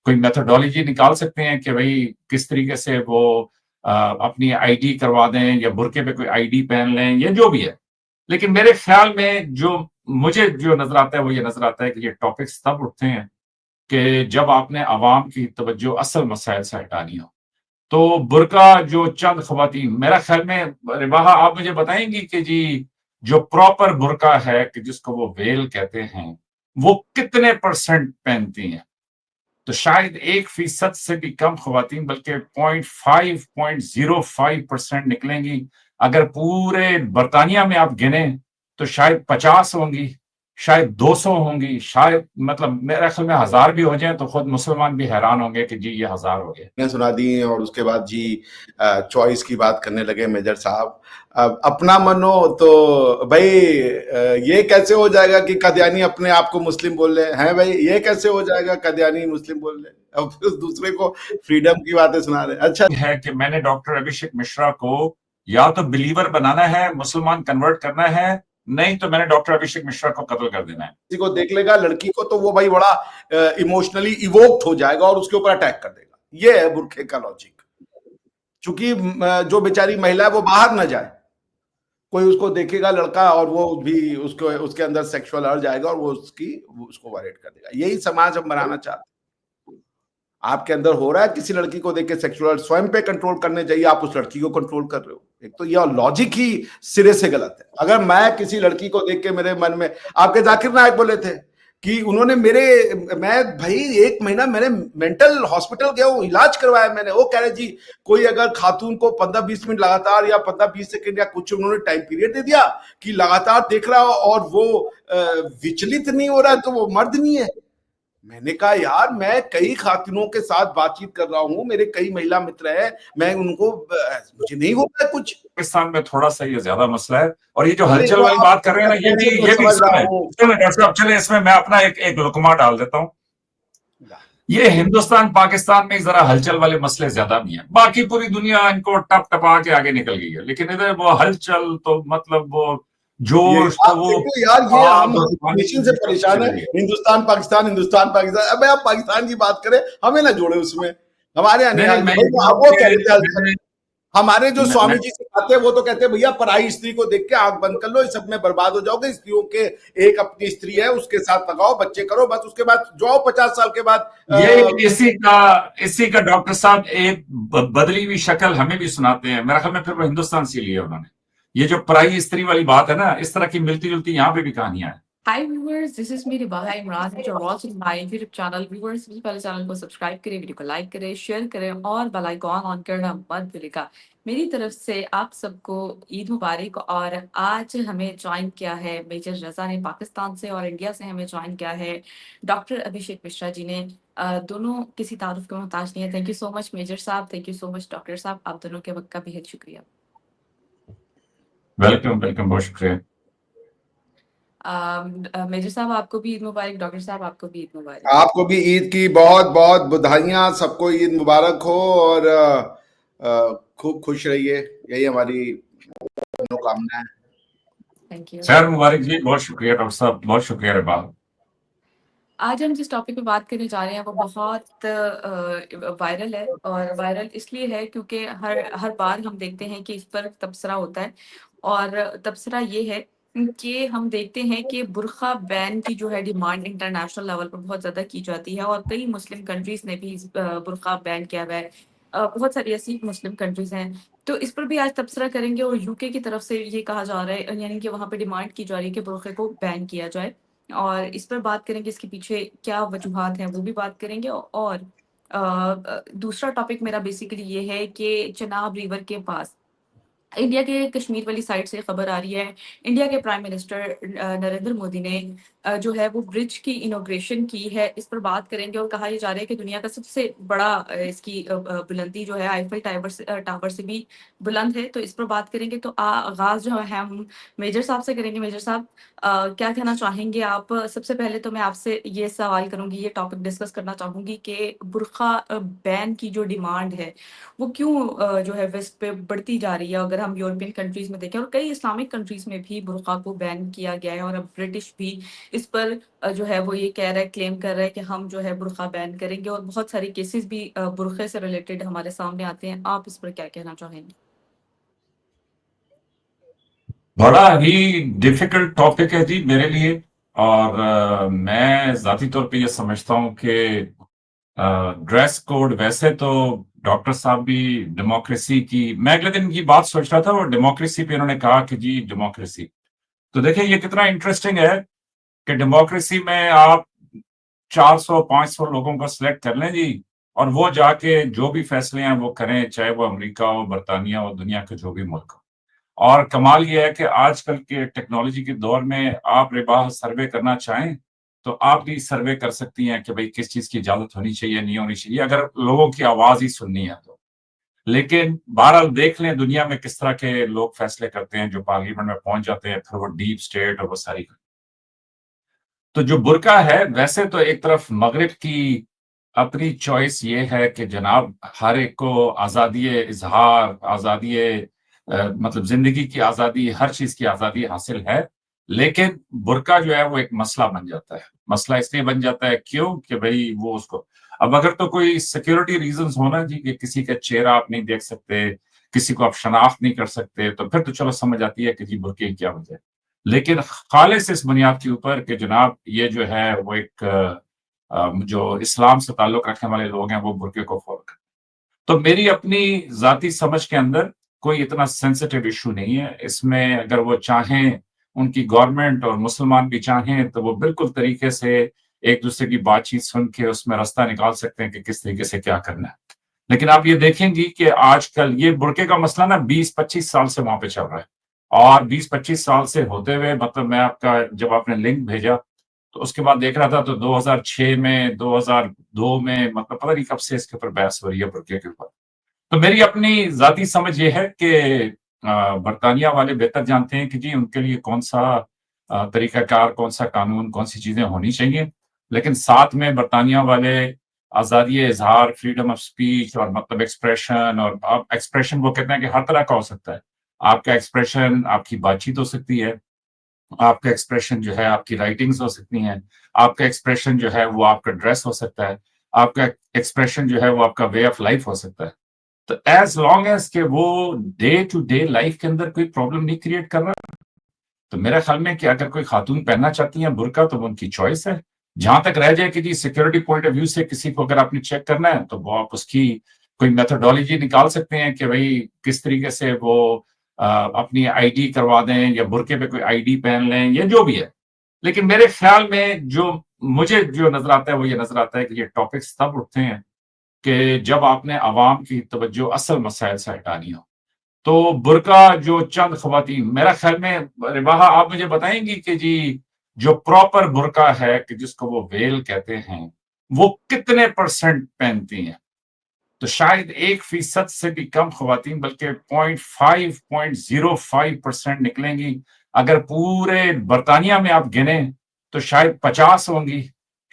कोई मेथोडोलॉजी निकाल सकते हैं कि भाई किस तरीके से वो अपनी आईडी करवा दें या बुरके पे कोई आईडी पहन लें या जो भी है। लेकिन मेरे ख्याल में मुझे जो नजर आता है वो ये नजर आता है कि ये टॉपिक्स तब उठते हैं कि जब आपने आवाम की तवज्जो असल मसाइल से हटानी हो। तो बुर्का जो चंद खवातीन, मेरा ख्याल में रिवाहा आप मुझे बताएंगी कि जी जो प्रॉपर बुर्का है कि जिसको वो वेल कहते हैं, वो कितने परसेंट पहनती हैं? तो शायद 1% से भी कम खवातीन, बल्कि 0.05% निकलेंगी। अगर पूरे बर्तानिया में आप गिने तो शायद 50 होंगी, शायद 200 होंगी, शायद मतलब मेरे ख्याल में 1000 भी हो जाए तो खुद मुसलमान भी हैरान होंगे कि जी ये 1000 हो गए। सुना दी और उसके बाद जी चॉइस की बात करने लगे मेजर साहब। अपना मन हो तो भाई ये कैसे हो जाएगा कि कदियानी अपने आप को मुस्लिम बोल रहे हैं भाई? ये कैसे हो जाएगा कदियानी मुस्लिम बोल रहे? अब फिर दूसरे को फ्रीडम की बातें सुना रहे। अच्छा है कि मैंने डॉक्टर अभिषेक मिश्रा को या तो बिलीवर बनाना है, मुसलमान कन्वर्ट करना है, नहीं तो मैंने डॉक्टर अभिषेक मिश्रा को कत्ल कर देना है। किसी को देख लेगा लड़की को तो वो भाई बड़ा इमोशनली इवोक्ड हो जाएगा और उसके ऊपर अटैक कर देगा। ये है बुरखे का लॉजिक। चूंकि जो बेचारी महिला है वो बाहर न जाए, कोई उसको देखेगा लड़का और वो भी उसके अंदर सेक्सुअल अर्ज आएगा और वो उसको वायलेट कर देगा। यही समाज हम बनाना चाहते हैं। आपके अंदर हो रहा है किसी लड़की को देख के सेक्सुअल, स्वयं पे कंट्रोल करने जाइए, आप उस लड़की को कंट्रोल कर रहे हो। एक तो यह लॉजिक ही सिरे से गलत है। अगर मैं किसी लड़की को देख के मेरे मन में, आपके जाकिर नायक बोले थे कि उन्होंने मैं भाई 1 महीना मैंने मेंटल हॉस्पिटल गया हूँ, इलाज करवाया मैंने। वो कह रहे जी कोई अगर खातून को 15-20 मिनट लगातार या 15-20 सेकंड या कुछ उन्होंने टाइम पीरियड दे दिया कि लगातार देख रहा हो और वो विचलित नहीं हो रहा है तो वो मर्द नहीं है। मैंने कहा यार मैं कई खातूनों के साथ बातचीत कर रहा हूँ, मेरे कई महिला मित्र हैं, मैं उनको मुझे नहीं होता है कुछ। पाकिस्तान में थोड़ा सा ये ज्यादा मसला है। और ये जो अरे हलचल वो वाली आप बात कर रहे हैं ना, ये भी समझ रहा सुने हूँ। सुने डॉक्टर साहब, चले इसमें मैं अपना एक लुकमा डाल देता हूँ। ये हिंदुस्तान पाकिस्तान में जरा हलचल वाले मसले ज्यादा भी हैं, बाकी पूरी दुनिया इनको टप टपा के आगे निकल गई है, लेकिन इधर वो हलचल तो मतलब वो जोश तो वो यार ये हम आग और पानी नेशन से परेशान है। हिंदुस्तान पाकिस्तान, हिंदुस्तान पाकिस्तान। अबे आप पाकिस्तान की बात करें, हमें ना जोड़े उसमें। हमारे यहाँ नहीं नहीं, मैं वो कह रहे थे हमारे जो मैं- स्वामी जी सिखाते हैं वो तो कहते हैं भैया पराई स्त्री को देख के आंख बंद कर लो, इस सब में बर्बाद हो जाओगे। स्त्रियों के एक अपनी स्त्री है, उसके साथ लगाओ, बच्चे करो, बस उसके बाद जाओ 50 साल के बाद। ये इसी का डॉक्टर साहब एक बदली हुई शक्ल हमें भी सुनाते हैं। मेरा ख्याल में फिर वो हिंदुस्तान से लिया उन्होंने। ये जो पराई स्त्री वाली बात है ना, इस तरह की मिलती जुलती यहाँ पे भी कहानियां हैं। Hi viewers, this is me Ribaha Imran which are watching my YouTube channel. Viewers, सबसे पहले चैनल को सब्सक्राइब करें, वीडियो को लाइक करें, शेयर करें और बेल आइकॉन ऑन करना मत भूलिएगा। मेरी तरफ से आप सबको ईद मुबारक। और आज हमें ज्वाइन किया है मेजर रजा ने पाकिस्तान से, और इंडिया से हमें ज्वाइन किया है डॉक्टर अभिषेक मिश्रा जी ने। दोनों किसी तारुफ के मोहताज नहीं है। Thank you so much major साहब, thank you so much doctor साहब, आप दोनों के वक्त का बेहद शुक्रिया। वेलकम वेलकम, बहुत शुक्रिया। मेजर साहब आपको भी ईद मुबारक, डॉक्टर साहब आपको भी ईद मुबारक। आपको भी ईद की बहुत बहुत बधाइयां, सबको ईद मुबारक हो और खूब खुश रहिए, यही हमारी मनोकामना है। Thank you. खैर मुबारक जी, बहुत शुक्रिया डॉक्टर साहब, बहुत शुक्रिया रिबाल। आज हम जिस टॉपिक पे बात करने जा रहे हैं वो बहुत वायरल है, और वायरल इसलिए है क्योंकि हर बार हम देखते हैं कि इस पर तबसरा होता है। और तबसरा ये है कि हम देखते हैं कि बुर्का बैन की जो है डिमांड इंटरनेशनल लेवल पर बहुत ज़्यादा की जाती है, और कई मुस्लिम कंट्रीज ने भी इस बुर्का बैन किया हुआ है। बहुत सारी ऐसी मुस्लिम कंट्रीज हैं, तो इस पर भी आज तबसरा करेंगे। और यूके की तरफ से ये कहा जा रहा है, यानी कि वहाँ पे डिमांड की जा रही है कि बुर्के को बैन किया जाए, और इस पर बात करेंगे, इसके पीछे क्या वजूहात हैं वो भी बात करेंगे। और दूसरा टॉपिक मेरा बेसिकली ये है कि चनाब रिवर के पास इंडिया के कश्मीर वाली साइड से खबर आ रही है, इंडिया के प्राइम मिनिस्टर नरेंद्र मोदी ने जो है वो ब्रिज की इनॉग्रेशन की है। इस पर बात करेंगे, और कहा जा रहा है कि दुनिया का सबसे बड़ा इसकी बुलंदी जो है आईफल टावर से भी बुलंद है। तो इस पर बात करेंगे। तो आगाज जो है हम मेजर साहब से करेंगे। मेजर साहब क्या कहना चाहेंगे आप? सबसे पहले तो मैं आपसे ये सवाल करूंगी, ये टॉपिक डिस्कस करना चाहूंगी कि बुर्का बैन की जो डिमांड है वो क्यों जो है वेस्ट पे बढ़ती जा रही है। अगर हम यूरोपियन कंट्रीज में देखें और कई इस्लामिक कंट्रीज में भी बुर्का को बैन किया गया है, और अब ब्रिटिश भी इस पर जो है वो ये कह रहा है, क्लेम कर रहा है कि हम जो है बुर्का बैन करेंगे, और बहुत सारे केसेस भी बुर्के से रिलेटेड हमारे सामने आते हैं। आप इस पर क्या कहना चाहेंगे? बड़ा ही डिफिकल्ट टॉपिक है जी मेरे लिए। और मैं जाती तौर पे ये समझता हूँ कि ड्रेस कोड वैसे तो डॉक्टर साहब भी डेमोक्रेसी की, मैं अगले दिन की बात सोच रहा था, वो डेमोक्रेसी पे इन्होंने कहा कि जी डेमोक्रेसी, तो देखिए ये कितना इंटरेस्टिंग है कि डेमोक्रेसी में आप 400-500 लोगों को सिलेक्ट कर लें जी, और वो जाके जो भी फैसले हैं वो करें, चाहे वो अमेरिका हो, बरतानिया हो, दुनिया के जो भी मुल्क हो। और कमाल ये है कि आजकल के टेक्नोलॉजी के दौर में आप रिबाह सर्वे करना चाहें, तो आप भी सर्वे कर सकती हैं कि भाई किस चीज़ की इजाज़त होनी चाहिए, नहीं होनी चाहिए, अगर लोगों की आवाज़ ही सुननी है तो। लेकिन बहरहाल देख लें दुनिया में किस तरह के लोग फैसले करते हैं, जो पार्लियामेंट में पहुँच जाते हैं, फिर वो डीप स्टेट और वो सारी। तो जो बुर्का है, वैसे तो एक तरफ मगरिब की अपनी चॉइस ये है कि जनाब हर एक को आज़ादी इज़हार, आज़ादी मतलब ज़िंदगी की आज़ादी, हर चीज़ की आज़ादी हासिल है। लेकिन बुर्का जो है वो एक मसला बन जाता है। मसला इसलिए बन जाता है क्यों? कि भई वो उसको, अब अगर तो कोई सिक्योरिटी रीज़न्स हो ना जी, कि किसी का चेहरा आप नहीं देख सकते, किसी को आप शनाख्त नहीं कर सकते, तो फिर तो चलो समझ आती है कि जी बुर्के की क्या वजह है। लेकिन खालिस इस बुनियाद के ऊपर कि जनाब ये जो है वो एक जो इस्लाम से ताल्लुक रखने वाले लोग हैं वो बुर्के को फॉलो करते हैं। तो मेरी अपनी ज़ाती समझ के अंदर कोई इतना सेंसिटिव इश्यू नहीं है। इसमें अगर वो चाहें, उनकी गवर्नमेंट और मुसलमान भी चाहें, तो वो बिल्कुल तरीके से एक-दूसरे की बातचीत सुन के उसमें रास्ता निकाल सकते हैं कि किस तरीके से क्या करना है। लेकिन आप ये देखेंगी कि आजकल ये बुर्के का मसला ना 20-25 साल से वहाँ पे चल रहा है। और 20-25 साल से होते हुए, मतलब मैं आपका, जब आपने लिंक भेजा, तो उसके बाद देख रहा था तो 2006 में, 2002 में, मतलब पता नहीं कब से इसके ऊपर बहस हो रही है बुर्के के ऊपर। तो मेरी अपनी ज़ाती समझ ये है कि बरतानिया वाले बेहतर जानते हैं कि जी उनके लिए कौन-सा तरीक़ाकार, कौन-सा कानून, कौन-सी चीज़ें होनी चाहिए। लेकिन साथ में बरतानिया वाले आज़ादी इज़हार, फ्रीडम ऑफ स्पीच और मतलब एक्सप्रेशन, और आप एक्सप्रेशन वो कहते हैं कि हर तरह का हो सकता है। आपका एक्सप्रेशन आपकी बातचीत हो सकती है, आपका एक्सप्रेशन जो है आपकी राइटिंग्स हो सकती हैं, आपका एक्सप्रेशन जो है वो आपका ड्रेस हो सकता है, आपका एक्सप्रेशन जो है वो आपका वे ऑफ लाइफ हो सकता है। तो एज़ लॉन्ग एज़ कि वो डे टू डे लाइफ के अंदर कोई प्रॉब्लम नहीं क्रिएट कर रहा, तो मेरा ख्याल में कि अगर कोई खातून पहनना चाहती हैं बुर्का, तो वो उनकी चॉइस है। जहाँ तक रह जाए कि जी सिक्योरिटी पॉइंट ऑफ व्यू से किसी को अगर आपने चेक करना है, तो वो आप उसकी कोई मेथोडोलॉजी निकाल सकते हैं कि भई किस तरीके से वो अपनी आईडी करवा दें, या बुर्के पे कोई आईडी पहन लें, या जो भी है। लेकिन मेरे ख्याल में जो मुझे जो नज़र आता है, वो ये नज़र आता है कि ये टॉपिक्स तब उठते हैं कि जब आपने अवाम की तवज्जो असल मसाइल से हटानी हो। तो बुर्का जो चंद ख़वातीन, मेरा ख़्याल में रिबाहा आप मुझे बताएँगी कि जी जो प्रॉपर बुर्का है, कि जिसको वो वेल कहते हैं, वो कितने परसेंट पहनती हैं? तो शायद 1% से भी कम ख़वातीन, बल्कि 0.5 0.05% निकलेंगी। अगर पूरे बरतानिया में आप गिनें, तो शायद 50 होंगी,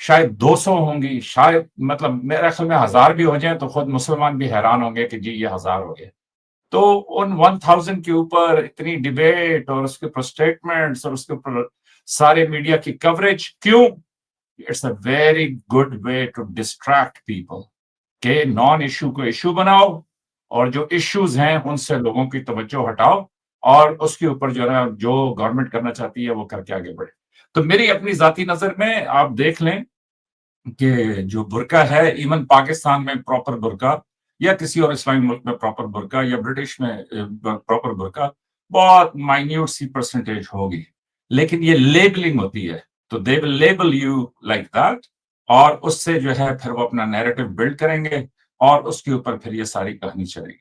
शायद 200 होंगी, शायद, मतलब मेरे ख़्याल में 1000 भी हो जाएँ तो खुद मुसलमान भी हैरान होंगे कि जी ये 1000 हो गए। तो उन 1000 के ऊपर इतनी डिबेट, और उसके ऊपर स्टेटमेंट्स, और उसके ऊपर सारे मीडिया की कवरेज क्यों? It's a very good way to distract people, के नॉन इश्यू को इश्यू बनाओ, और जो इश्यूज हैं उनसे लोगों की तवज्जो हटाओ, और उसके ऊपर जो है ना, जो गवर्नमेंट करना चाहती है वो करके आगे बढ़े। तो मेरी अपनी जाती नजर में आप देख लें कि जो बुर्का है, इवन पाकिस्तान में प्रॉपर बुर्का, या किसी और इस्लामी मुल्क में प्रॉपर बुर्का, या ब्रिटिश में प्रॉपर बुर्का, बहुत माइन्यूट सी परसेंटेज होगी। लेकिन ये लेबलिंग होती है, तो they will label you like that, और उससे जो है फिर वो अपना नैरेटिव बिल्ड करेंगे, और उसके ऊपर फिर ये सारी कहानी चलेगी।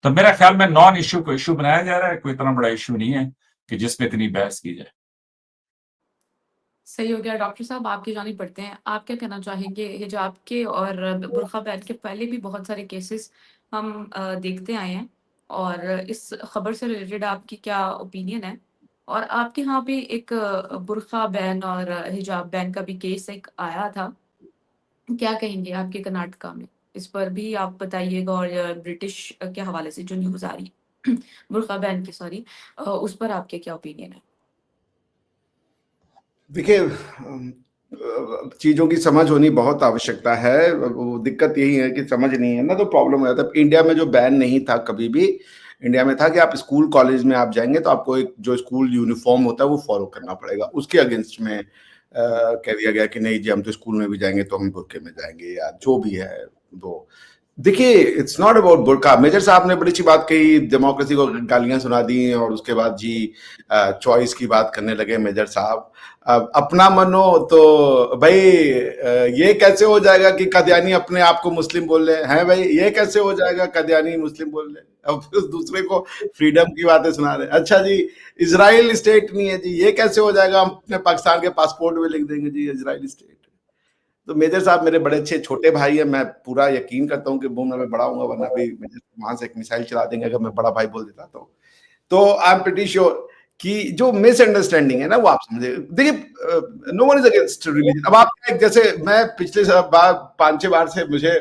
तो मेरा ख्याल में नॉन इश्यू को इश्यू बनाया जा रहा है, कोई इतना बड़ा इश्यू नहीं है कि जिसमें इतनी बहस की जाए। सही हो गया। डॉक्टर साहब आपकी जानिब बढ़ते हैं। आप क्या कहना चाहेंगे हिजाब के और बुर्का बैन के पहले भी बहुत सारे केसेस हम देखते आए हैं, और इस खबर से रिलेटेड आपकी क्या ओपिनियन है? और आपके यहाँ पे एक बुर्का बैन और हिजाब बैन का भी केस एक आया था। क्या कहेंगे आपके कर्नाटका में? इस पर भी आप बताइएगा, और ब्रिटिश के हवाले से जो न्यूज़ आ रही है बुर्का बैन की, सॉरी, उस पर आपके क्या ओपिनियन है? देखिए, चीजों की समझ होनी बहुत आवश्यकता है। वो दिक्कत यही है कि समझ नहीं है ना, तो प्रॉब्लम हो जाता है। इंडिया में जो बैन नहीं था कभी भी, इंडिया में था कि आप स्कूल कॉलेज में आप जाएंगे तो आपको एक जो स्कूल यूनिफॉर्म होता है वो फॉलो करना पड़ेगा। उसके अगेंस्ट में कह दिया गया कि नहीं जी, हम तो स्कूल में भी जाएंगे तो हम बुर्के में जाएंगे या जो भी है वो। देखिए, इट्स नॉट अबाउट बुर्का। मेजर साहब ने बड़ी अच्छी बात कही, डेमोक्रेसी को गालियां सुना दी और उसके बाद जी चॉइस की बात करने लगे मेजर साहब। अब अपना मनो तो भाई, ये कैसे हो जाएगा कि कदियानी अपने आप को मुस्लिम बोल रहे हैं भाई? ये कैसे हो जाएगा कदियानी मुस्लिम बोल रहे हैं और फिर दूसरे को फ्रीडम की बातें सुना रहे हैं? अच्छा जी, इजराइल स्टेट नहीं है जी, ये कैसे हो जाएगा? हम अपने पाकिस्तान के पासपोर्ट में लिख देंगे जी इजराइल स्टेट। तो मेजर साहब मेरे बड़े अच्छे छोटे भाई है, मैं पूरा यकीन करता हूँ कि वो मैं बड़ा हूँ, वरना भी मेजर वहां से एक मिसाइल चला देंगे अगर मैं बड़ा भाई बोल देता तो आई एम प्रीटी श्योर कि जो मिसअंडरस्टैंडिंग है ना वो आप समझे। देखिए, no one is against religion. अब आप जैसे मैं पिछले बार 5-6 बार से मुझे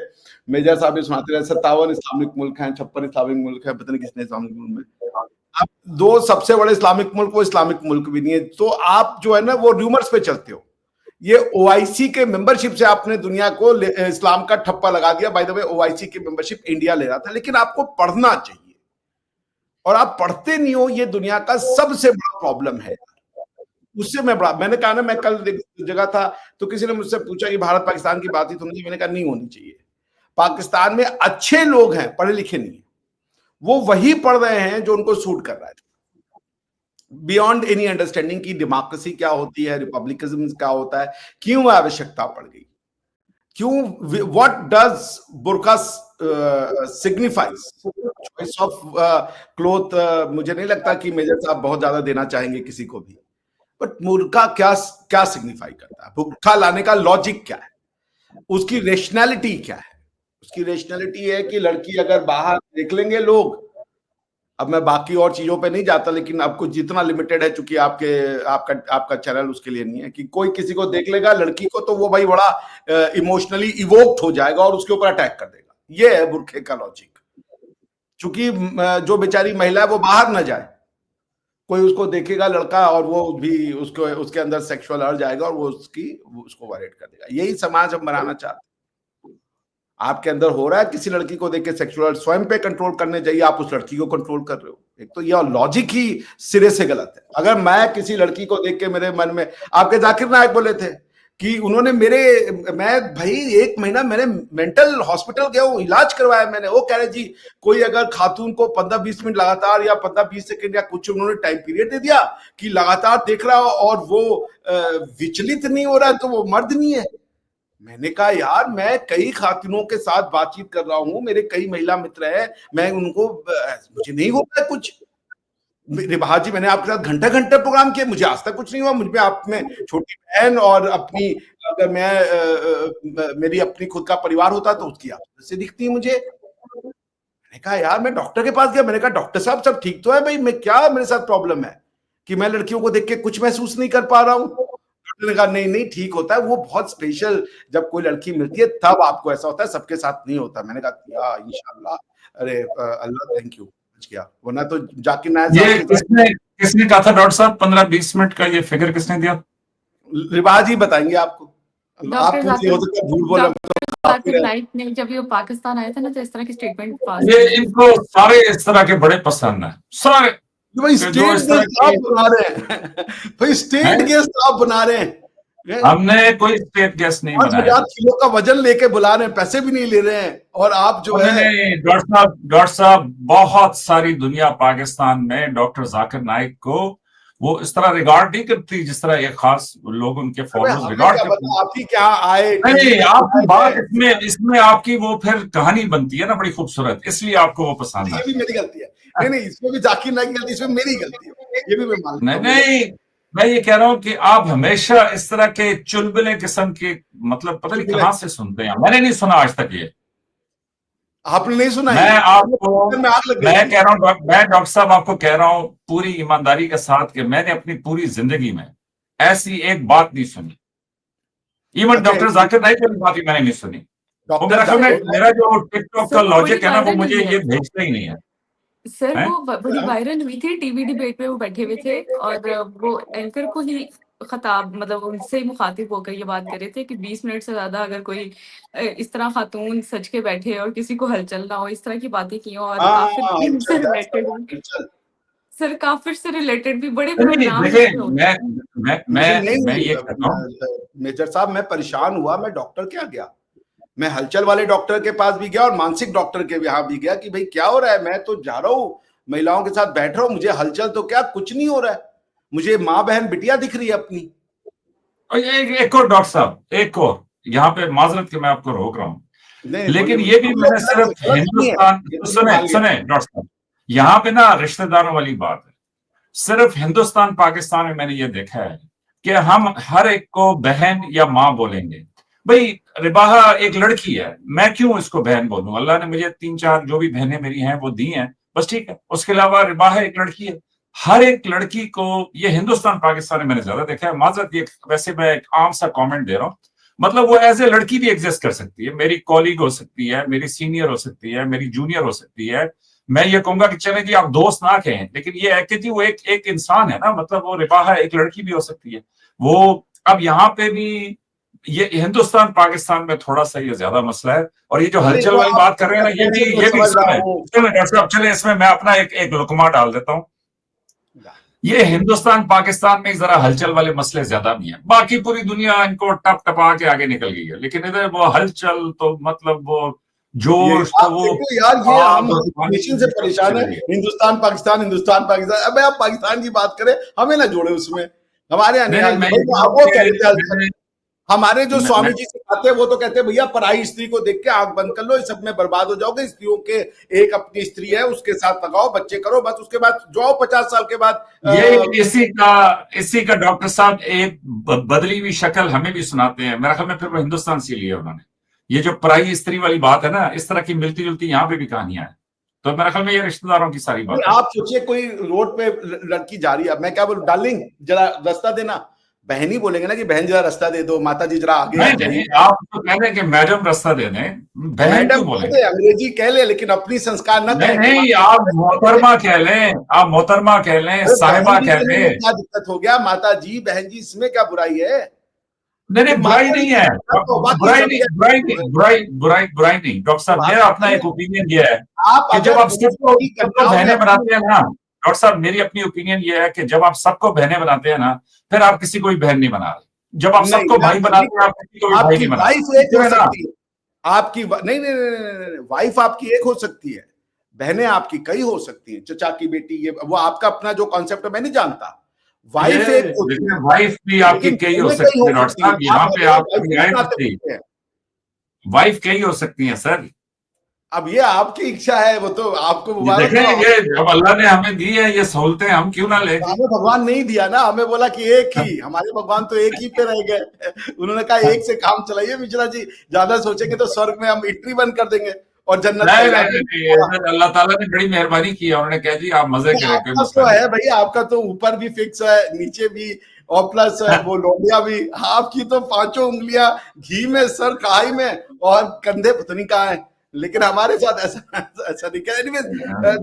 मेजर साहब भी सुनाते रहे 57 इस्लामिक मुल्क हैं, 56 इस्लामिक मुल्क है, पता नहीं कितने इस्लामिक मुल्क में। अब 2 सबसे बड़े इस्लामिक मुल्क, वो इस्लामिक मुल्क भी नहीं है। तो आप जो है ना वो रूमर्स पे चलते हो। ये ओआईसी के मेंबरशिप से आपने दुनिया को इस्लाम का ठप्पा लगा दिया। बाय द वे, ओआईसी की मेंबरशिप इंडिया ले रहा था, लेकिन आपको पढ़ना चाहिए और आप पढ़ते नहीं हो, ये दुनिया का सबसे बड़ा प्रॉब्लम है। उससे मैंने कहा ना, मैं कल जगह था तो किसी ने मुझसे पूछा कि भारत पाकिस्तान की बात ही तो नहीं। मैंने कहा नहीं होनी चाहिए। पाकिस्तान में अच्छे लोग हैं, पढ़े लिखे नहीं, वो वही पढ़ रहे हैं जो उनको सूट कर रहा है, बियॉन्ड एनी अंडरस्टैंडिंग की डेमोक्रेसी क्या होती है, रिपब्लिकनिज्म क्या होता है, क्यों आवश्यकता पड़ गई, क्यों, what does burqa signifies, choice of cloth. मुझे नहीं लगता कि मेजर साहब बहुत ज्यादा देना चाहेंगे किसी को भी, बट बुर्का क्या क्या सिग्निफाई करता है, बुर्का लाने का लॉजिक क्या है, उसकी रेशनैलिटी क्या है? उसकी रेशनैलिटी है कि लड़की अगर बाहर देख लेंगे लोग, अब मैं बाकी और चीजों पे नहीं जाता, लेकिन आपको जितना लिमिटेड है, चूंकि आपका चैनल उसके लिए नहीं है, कि कोई किसी को देख लेगा लड़की को तो वो भाई बड़ा इमोशनली इवोक्ड हो जाएगा और उसके ऊपर अटैक कर देगा। ये है बुर्के का लॉजिक। चूंकि जो बेचारी महिला है वो बाहर न जाए, कोई उसको देखेगा लड़का और वो भी उसके अंदर सेक्सुअल अर्ज आएगा और वो उसको वायलेट कर देगा। यही समाज हम बनाना चाहते हैं। आपके अंदर हो रहा है, किसी लड़की को देख के सेक्सुअल स्वयं पे कंट्रोल करने जाइए, आप उस लड़की को कंट्रोल कर रहे हो। एक तो यह लॉजिक ही सिरे से गलत है। अगर मैं किसी लड़की को देख के मेरे मन में, आपके जाकिर नायक बोले थे कि उन्होंने मैं भाई 1 महीना मैंने मेंटल हॉस्पिटल गया हूँ, इलाज करवाया मैंने। वो कह रहे जी कोई अगर खातून को 15-20 मिनट लगातार या 15-20 सेकंड या कुछ उन्होंने टाइम पीरियड दे दिया कि लगातार देख रहा हो और वो विचलित नहीं हो रहा है तो वो मर्द नहीं है। मैंने कहा यार, मैं कई खातूनों के साथ बातचीत कर रहा हूं, मेरे कई महिला मित्र हैं, मैं उनको, मुझे नहीं होता है कुछ। रिवाज जी, मैंने आपके साथ घंटा घंटा प्रोग्राम किया, मुझे आज तक कुछ नहीं हुआ। मुझे आप में छोटी बहन और अपनी, अगर मेरी अपनी खुद का परिवार होता तो उसकी आप से दिखती है मुझे। मैंने कहा यार, मैं डॉक्टर के पास गया, मैंने कहा डॉक्टर साहब सब ठीक तो है भाई, मैं क्या, मेरे साथ प्रॉब्लम है कि मैं लड़कियों को देख के कुछ महसूस नहीं कर पा रहा हूँ। डॉक्टर ने कहा नहीं नहीं ठीक होता है, वो बहुत स्पेशल, जब कोई लड़की मिलती है तब आपको ऐसा होता है, सबके साथ नहीं होता। मैंने कहा इंशाल्लाह, अरे अल्लाह थैंक यू, गया, वरना तो जाकिर नायक ये किसने कहा था डॉक्टर साहब 15-20 मिनट का ये फिगर किसने दिया? रिवाज ही बताएंगे आपको। आप पूछिए, हो सकता है झूठ बोल जाकिर नाइक ने जब ये पाकिस्तान आया था ना तो इस तरह की स्टेटमेंट पास, ये इनको सारे इस तरह के बड़े पसंद है सारे। भाई स्टेट गेस्ट आप बना रहे हैं, भाई स्टेट गेस्ट आप बना रहे हैं। हमने कोई स्टेट गेस्ट नहीं बनाया। 5,000 किलो का वजन लेके बुला रहे हैं, पैसे भी नहीं ले रहे हैं, और आप जो है डॉक्टर साहब बहुत सारी दुनिया पाकिस्तान में डॉक्टर जाकिर नाइक को वो इस तरह रिगार्ड नहीं करती जिस तरह एक खास लोग उनके फॉलोअर्स रिगार्ड करते हैं। आप ही क्या आए नहीं, आपकी बात इसमें आपकी वो फिर कहानी बनती है ना बड़ी खूबसूरत, इसलिए आपको वो पसंद है। ये भी मेरी गलती है। नहीं, इसमें भी जाकिर नाइक की गलती, इसमें मेरी गलती है, ये भी मैं मानता हूं। नहीं, मैं ये कह रहा हूं कि आप हमेशा इस तरह के चुलबुले किस्म के, मतलब पता नहीं कहां से सुनते हैं, मैंने नहीं सुना आज तक ये। आपने नहीं सुना? मैं कह रहा हूं, मैं डॉक्टर साहब आपको कह रहा हूं पूरी ईमानदारी के साथ कि मैंने अपनी पूरी जिंदगी में ऐसी एक बात नहीं सुनी। इवन डॉक्टर जाकिर नाइक की बात भी मैंने नहीं सुनी। मेरा जो टिकटॉक का लॉजिक है ना, वो मुझे ये भेजता ही नहीं है सर। वो बड़ी वायरल हुई थी, टीवी डिबेट में वो बैठे हुए थे और वो एंकर को ही खताब मतलब उनसे मुखातिब होकर ये बात कर रहे थे कि 20 मिनट से ज्यादा अगर कोई इस तरह खातून सज के बैठे और किसी को हलचल ना हो, इस तरह की बातें की हो, और काफिर हाँ, से हलचल, that's रिलेटेड, हलचल। सर काफिर से रिलेटेड भी बड़े नहीं प्रोग्राम देखिए, इसमें होते हैं। मुझे मैं नहीं ये कहता हूँ, मेजर साहब, मैं परेशान हुआ, मैं डॉक्टर क्या गया, मैं हलचल वाले डॉक्टर के पास भी गया और मानसिक डॉक्टर के यहाँ भी गया कि भाई क्या हो रहा है, मैं तो जा रहा हूँ महिलाओं के साथ बैठ रहा हूँ, मुझे हलचल तो क्या, कुछ नहीं हो रहा है, मुझे माँ बहन बिटिया दिख रही है अपनी। और एक और डॉक्टर साहब, एक और यहाँ पे माजरत के मैं आपको रोक रहा हूँ, नहीं बोलिए, लेकिन ये भी हम लोग मैंने सिर्फ गलत नहीं है, हिंदुस्तान, ये तो मैं सुने मान लिया। सुने डॉक्टर साहब, यहाँ पे ना रिश्तेदारों वाली बात है। सिर्फ हिंदुस्तान पाकिस्तान में मैंने ये देखा है कि हम हर एक को बहन या माँ बोलेंगे। भाई रिबाहा एक लड़की है, मैं क्यों इसको बहन बोलूं? अल्लाह ने मुझे 3-4 जो भी बहनें मेरी हैं वो दी हैं, बस ठीक है। उसके अलावा रिबाहा एक लड़की है। हर एक लड़की को, ये हिंदुस्तान पाकिस्तान में मैंने ज्यादा देखा है। माजरत, ये वैसे मैं एक आम सा कमेंट दे रहा हूँ, मतलब वो एज ए लड़की भी एग्जिस्ट कर सकती है, मेरी कॉलीग हो सकती है, मेरी सीनियर हो सकती है, मेरी जूनियर हो सकती है। मैं ये कहूंगा कि चले जी आप दोस्त ना कहें, लेकिन ये है कि जी वो एक इंसान है ना, मतलब वो रिबाहा एक लड़की भी हो सकती है वो। अब यहाँ पे भी ये हिंदुस्तान पाकिस्तान में थोड़ा सा ये ज्यादा मसला है। और ये जो नहीं हलचल वो वाली बात कर रहे हैं ना, आप ये भी समझ रहा सुने हूँ। सुने डॉक्टर साहब, चले इसमें मैं अपना एक लुकमा डाल देता हूँ। ये हिंदुस्तान पाकिस्तान में जरा हलचल वाले मसले ज्यादा भी हैं, बाकी पूरी दुनिया इनको टप टपा के आगे निकल गई है, लेकिन इधर वो हलचल तो मतलब वो ये जोश तो आप वो देखो यार, ये आग हम और पानी डेफिनेशन से परेशान है, चल रही है। हिंदुस्तान पाकिस्तान, हिंदुस्तान पाकिस्तान। अबे आप पाकिस्तान की बात करें, हमें ना जोड़े उसमें, हमारे यहाँ नहीं नहीं हाल मैं भाई, ये कह रहा हूँ वो कह रहे थे कि हलचल। हमारे जो मैं स्वामी जी सिखाते हैं वो तो कहते हैं भैया पराई स्त्री को देख के आंख बंद कर लो, इस सब में बर्बाद हो जाओगे, स्त्रियों के एक अपनी स्त्री है उसके साथ लगाओ, बच्चे करो, बस उसके बाद जो आओ 50 साल के बाद ये इसी का डॉक्टर साहब एक बदली हुई शक्ल हमें भी सुनाते हैं। मेरा ख्याल में फिर वो हिंदुस्तान से लिया उन्होंने। ये जो पराई स्त्री वाली बात है ना, इस तरह की मिलती जुलती यहाँ पे भी कहानियां हैं। तो मेरा ख्याल में ये रिश्तेदारों की सारी नहीं, बात है। आप सोचिए कोई रोड पे लड़की जा रही है, मैं क्या बोलूं, डार्लिंग जरा रास्ता देना, बहन ही बोलेंगे ना कि बहन जरा रास्ता दे दो, माता जी जरा आगे आ नहीं जाइए। नहीं, आप तो कह रहे हैं कि मैडम रास्ता दे दें, बहन मैडम क्यों कह बोलेंगे? दे, अंग्रेजी कह ले, लेकिन अपनी संस्कार ना नहीं कहें कि नहीं, माता आप मोहतरमा कह लें, आप मोहतरमा कह लें, अरे बहन साहिबा जी कह कहने में लें। क्या दिक्कत हो गया, माता जी बहन जी इसमें क्या बुराई है, नहीं नहीं, तुम बुराई माता जी नहीं है, तो बाकी बुराई सब नहीं, क्या बुराई नहीं, बुराई नहीं डॉक्टर साहब। बात मेरा अपना नहीं एक है। ओपिनियन ये है आप कि जब अगर आप सबको की सबको कन्याओं में बहने अपनी, बनाते हैं ना डॉक्टर साहब, मेरी अपनी ओपिनियन ये है कि जब आप सबको बहने बनाते हैं ना, फिर आप किसी को भी बहन नहीं बना रहे। जब आप नहीं सबको मैं भाई तब भी, बनाते हैं, आप किसी को भी भाई आपकी नहीं बना वाइफ एक रहे, हो है ना? सकती है, आपकी नहीं नहीं नहीं, वाइफ आपकी एक हो सकती है, बहनें आपकी कई हो सकती हैं, चचा की बेटी, ये वो आपका अपना जो कॉन्सेप्ट है मैं नहीं जानता, ये वाइफ एक होती देखिए, है, वाइफ भी आपकी लेकिन कई हो बहनें कई सकती हो है डॉक्टर सकती हैं, साहब, यहाँ आप पे हमेशा आप वाइफ कभी ही आए तो बनाते सही। रहते हैं। वाइफ कई हो सकती है सर। अब ये आपकी इच्छा है, वो तो आपको ये मुबारक देखें, हो। ये अब अल्लाह ने हमें दी है ये सहूलतें, हम क्यों ना ले जी। हमें भगवान नहीं दिया ना, हमें बोला कि एक ही, हमारे भगवान तो एक ही पे रह गए। उन्होंने कहा एक से काम चलाइए मिश्रा जी, ज्यादा सोचेंगे तो स्वर्ग में हम एंट्री बंद कर देंगे और जन्नत का नहीं नहीं इलाज नहीं, नहीं। इधर अल्लाह ताला ने बड़ी मेहरबानी की है, उन्होंने कहा जी आप मजे करें, कोई आपका मसला तो नहीं। है भैया, आपका तो ऊपर भी फिक्स है, नीचे भी, और प्लस वो लोबिया भी, आपकी तो पांचों उंगलियां घी में, सर कढ़ाई में, और कंधे पता नहीं कहाँ है, लेकिन हमारे साथ ऐसा ऐसा नहीं है। Anyways,